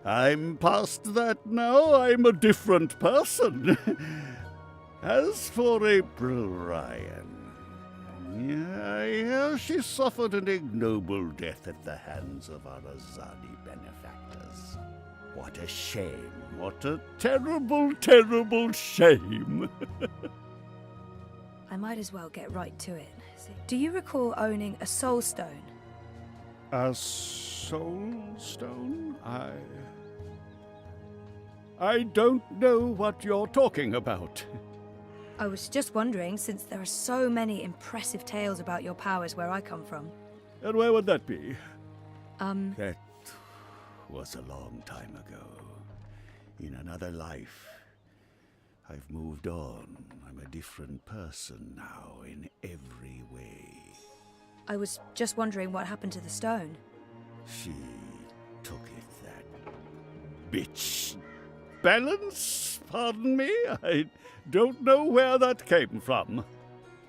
I'm past that now. I'm a different person. As for April Ryan, I hear she suffered an ignoble death at the hands of our Azadi benefactors. What a shame. What a terrible, terrible shame. I might as well get right to it. Do you recall owning a soul stone? A soul stone? I don't know what you're talking about. I was just wondering, since there are so many impressive tales about your powers where I come from. And where would that be? That was a long time ago. In another life. I've moved on. I'm a different person now in every way. I was just wondering what happened to the stone. She took it, that bitch. Balance? Pardon me? I don't know where that came from.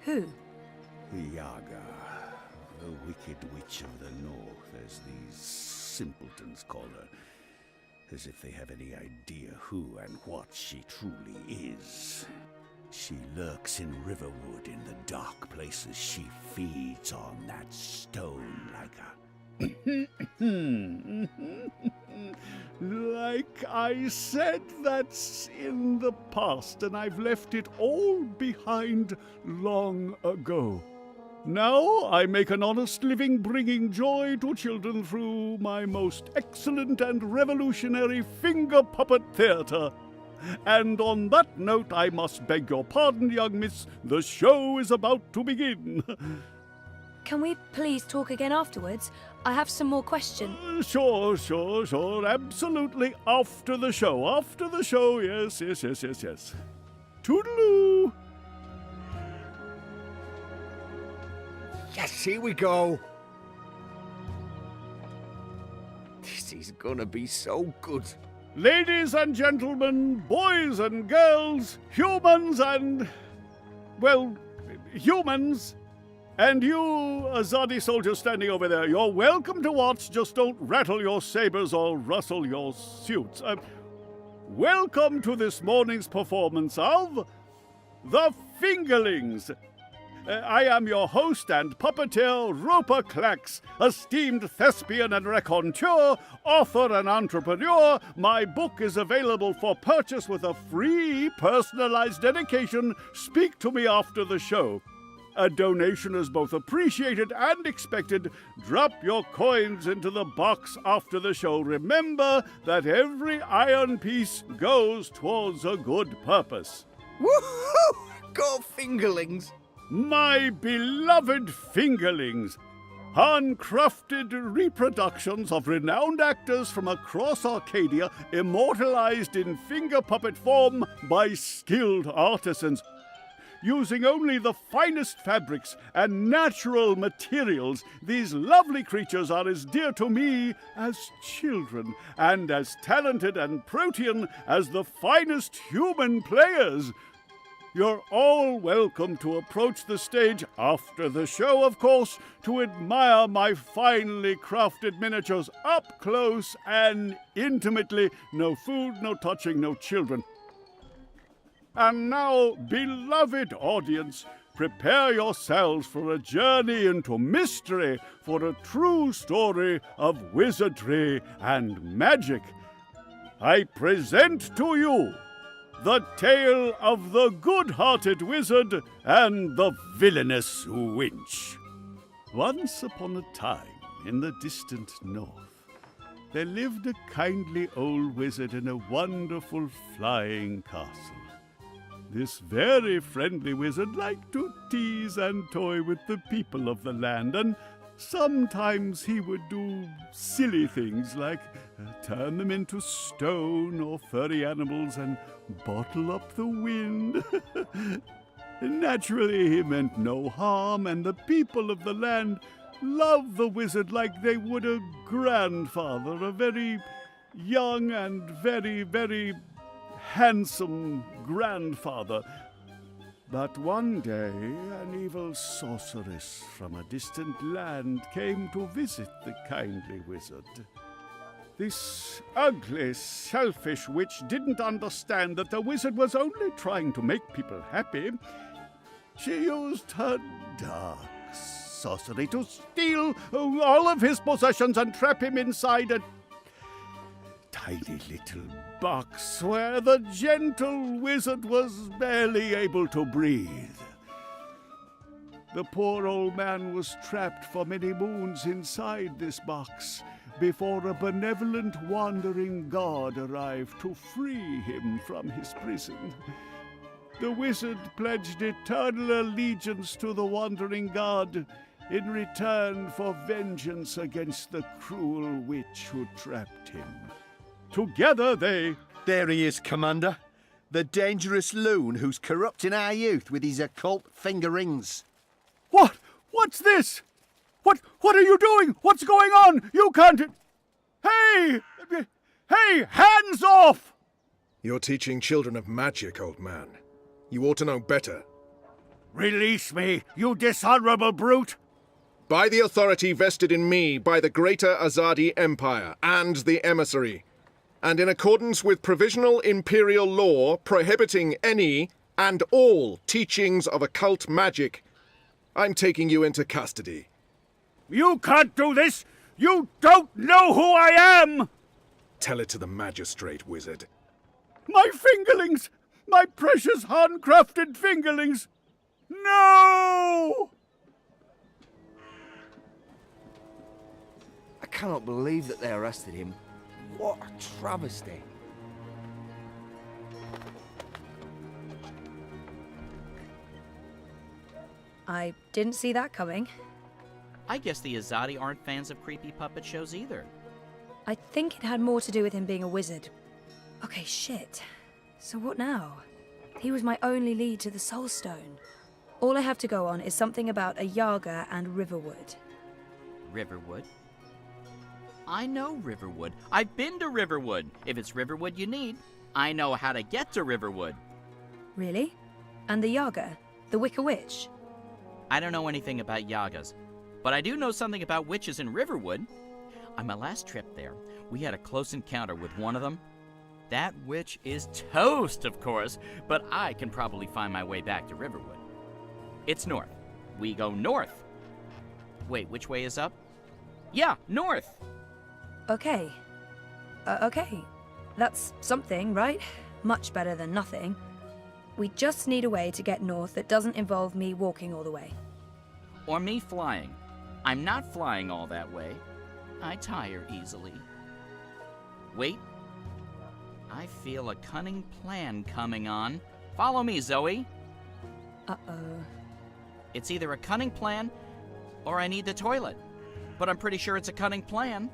Who? Yaga, the wicked witch of the north, as these simpletons call her. As if they have any idea who and what she truly is. She lurks in Riverwood in the dark places. She feeds on that stone like a... Like I said, that's in the past, and I've left it all behind long ago. Now I make an honest living bringing joy to children through my most excellent and revolutionary finger puppet theater. And on that note, I must beg your pardon, young miss. The show is about to begin. Can we please talk again afterwards? I have some more questions. Sure. Absolutely. After the show. Yes. Toodaloo. Yes, here we go. This is gonna be so good. Ladies and gentlemen, boys and girls, humans and... well, humans. And you, Azadi soldier standing over there, you're welcome to watch, just don't rattle your sabers or rustle your suits. Welcome to this morning's performance of The Fingerlings. I am your host and puppeteer, Roper Clax, esteemed thespian and raconteur, author and entrepreneur. My book is available for purchase with a free personalized dedication. Speak to me after the show. A donation is both appreciated and expected. Drop your coins into the box after the show. Remember that every iron piece goes towards a good purpose. Woohoo! Go Fingerlings! My beloved Fingerlings, handcrafted reproductions of renowned actors from across Arcadia, immortalized in finger puppet form by skilled artisans. Using only the finest fabrics and natural materials, these lovely creatures are as dear to me as children, and as talented and protean as the finest human players. You're all welcome to approach the stage after the show, of course, to admire my finely crafted miniatures up close and intimately. No food, no touching, no children. And now, beloved audience, prepare yourselves for a journey into mystery, for a true story of wizardry and magic. I present to you the tale of the good-hearted wizard and the villainous wench. Once upon a time, in the distant north, there lived a kindly old wizard in a wonderful flying castle. This very friendly wizard liked to tease and toy with the people of the land, and sometimes he would do silly things like turn them into stone or furry animals and bottle up the wind. Naturally, he meant no harm, and the people of the land loved the wizard like they would a grandfather, a very young and very, very handsome grandfather. But one day, an evil sorceress from a distant land came to visit the kindly wizard. This ugly, selfish witch didn't understand that the wizard was only trying to make people happy. She used her dark sorcery to steal all of his possessions and trap him inside a tiny little box where the gentle wizard was barely able to breathe. The poor old man was trapped for many moons inside this box before a benevolent wandering god arrived to free him from his prison. The wizard pledged eternal allegiance to the wandering god in return for vengeance against the cruel witch who trapped him. Together they... There he is, Commander. The dangerous loon who's corrupting our youth with his occult finger rings. What? What's this? What are you doing? What's going on? You can't... Hey! Hey, hands off! You're teaching children of magic, old man. You ought to know better. Release me, you dishonorable brute! By the authority vested in me by the Greater Azadi Empire and the Emissary, and in accordance with provisional imperial law prohibiting any and all teachings of occult magic, I'm taking you into custody. You can't do this! You don't know who I am! Tell it to the magistrate, wizard. My fingerlings! My precious handcrafted fingerlings! No! I cannot believe that they arrested him. What a travesty. I didn't see that coming. I guess the Azadi aren't fans of creepy puppet shows either. I think it had more to do with him being a wizard. Okay, shit. So what now? He was my only lead to the Soul Stone. All I have to go on is something about a Yaga and Riverwood. Riverwood? I know Riverwood. I've been to Riverwood. If it's Riverwood you need, I know how to get to Riverwood. Really? And the Yaga? The Wicker Witch? I don't know anything about Yagas, but I do know something about witches in Riverwood. On my last trip there, we had a close encounter with one of them. That witch is toast, of course, but I can probably find my way back to Riverwood. It's north. We go north. Wait, which way is up? Yeah, north. Okay. Okay. That's something, right? Much better than nothing. We just need a way to get north that doesn't involve me walking all the way. Or me flying. I'm not flying all that way. I tire easily. Wait. I feel a cunning plan coming on. Follow me, Zoe. Uh-oh. It's either a cunning plan, or I need the toilet. But I'm pretty sure it's a cunning plan.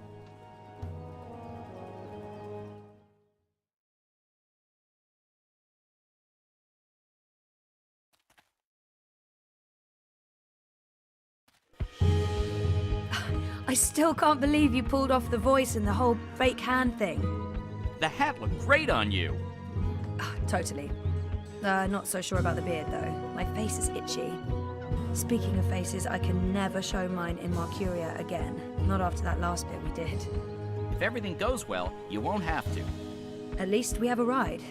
I still can't believe you pulled off the voice and the whole fake hand thing. The hat looked great on you. Totally. Not so sure about the beard, though. My face is itchy. Speaking of faces, I can never show mine in Mercuria again. Not after that last bit we did. If everything goes well, you won't have to. At least we have a ride.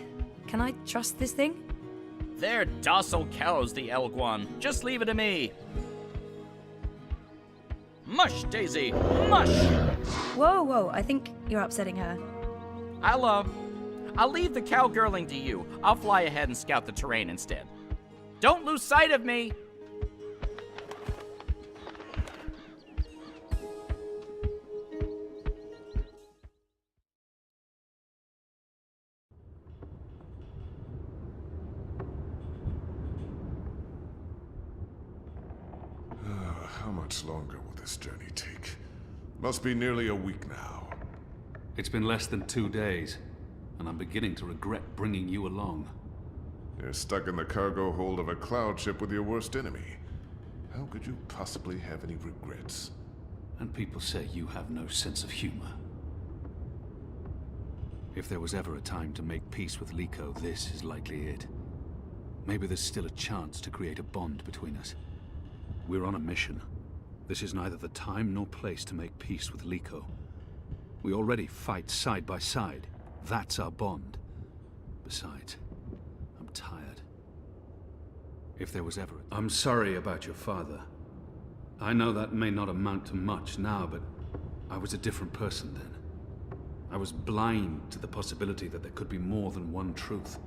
Can I trust this thing? They're docile cows, the Elguan. Just leave it to me. Mush, Daisy! Mush! Whoa, whoa, I think you're upsetting her. I'll leave the cowgirling to you. I'll fly ahead and scout the terrain instead. Don't lose sight of me! How much longer will this journey take? Must be nearly a week now. It's been less than 2 days, and I'm beginning to regret bringing you along. You're stuck in the cargo hold of a cloud ship with your worst enemy. How could you possibly have any regrets? And people say you have no sense of humor. If there was ever a time to make peace with Liko, this is likely it. Maybe there's still a chance to create a bond between us. We're on a mission. This is neither the time nor place to make peace with Liko. We already fight side by side. That's our bond. Besides, I'm tired. If there was ever... I'm sorry about your father. I know that may not amount to much now, but I was a different person then. I was blind to the possibility that there could be more than one truth.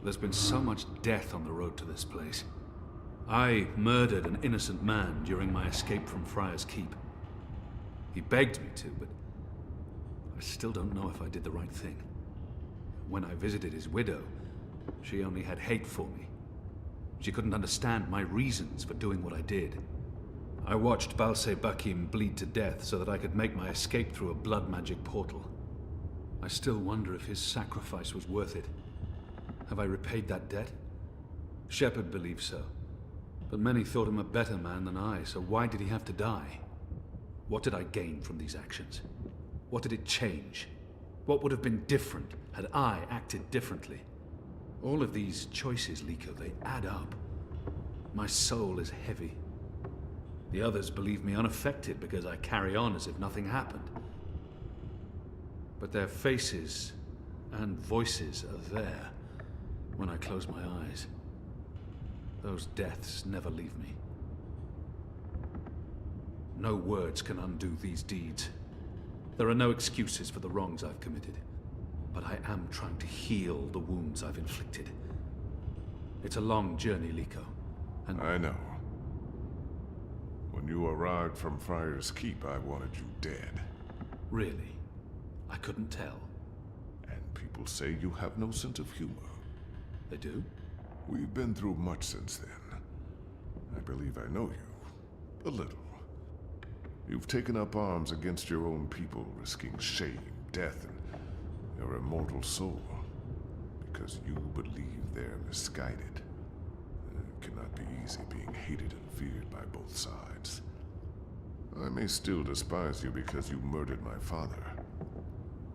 There's been so much death on the road to this place. I murdered an innocent man during my escape from Friar's Keep. He begged me to, but I still don't know if I did the right thing. When I visited his widow, she only had hate for me. She couldn't understand my reasons for doing what I did. I watched Balse Bakim bleed to death so that I could make my escape through a blood magic portal. I still wonder if his sacrifice was worth it. Have I repaid that debt? Shepard believes so. But many thought him a better man than I, so why did he have to die? What did I gain from these actions? What did it change? What would have been different had I acted differently? All of these choices, Liko, they add up. My soul is heavy. The others believe me unaffected because I carry on as if nothing happened. But their faces and voices are there when I close my eyes. Those deaths never leave me. No words can undo these deeds. There are no excuses for the wrongs I've committed. But I am trying to heal the wounds I've inflicted. It's a long journey, Liko, and... I know. When you arrived from Friar's Keep, I wanted you dead. Really? I couldn't tell. And people say you have no sense of humor. They do? We've been through much since then. I believe I know you. A little. You've taken up arms against your own people, risking shame, death, and your immortal soul. Because you believe they're misguided. It cannot be easy being hated and feared by both sides. I may still despise you because you murdered my father.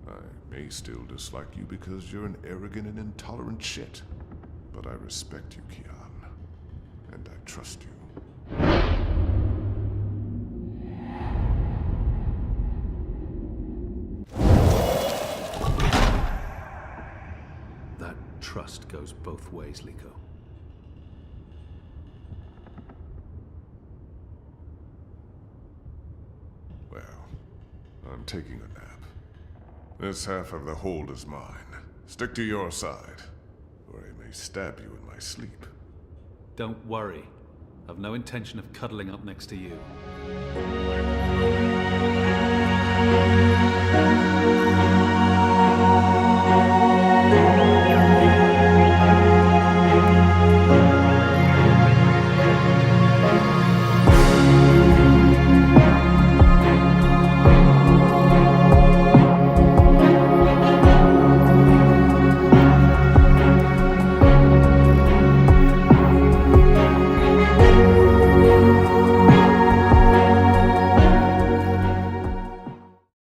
I may still dislike you because you're an arrogant and intolerant shit. But I respect you, Kian. And I trust you. That trust goes both ways, Liko. Well, I'm taking a nap. This half of the hold is mine. Stick to your side, or I may stab you in my sleep. Don't worry. I've no intention of cuddling up next to you.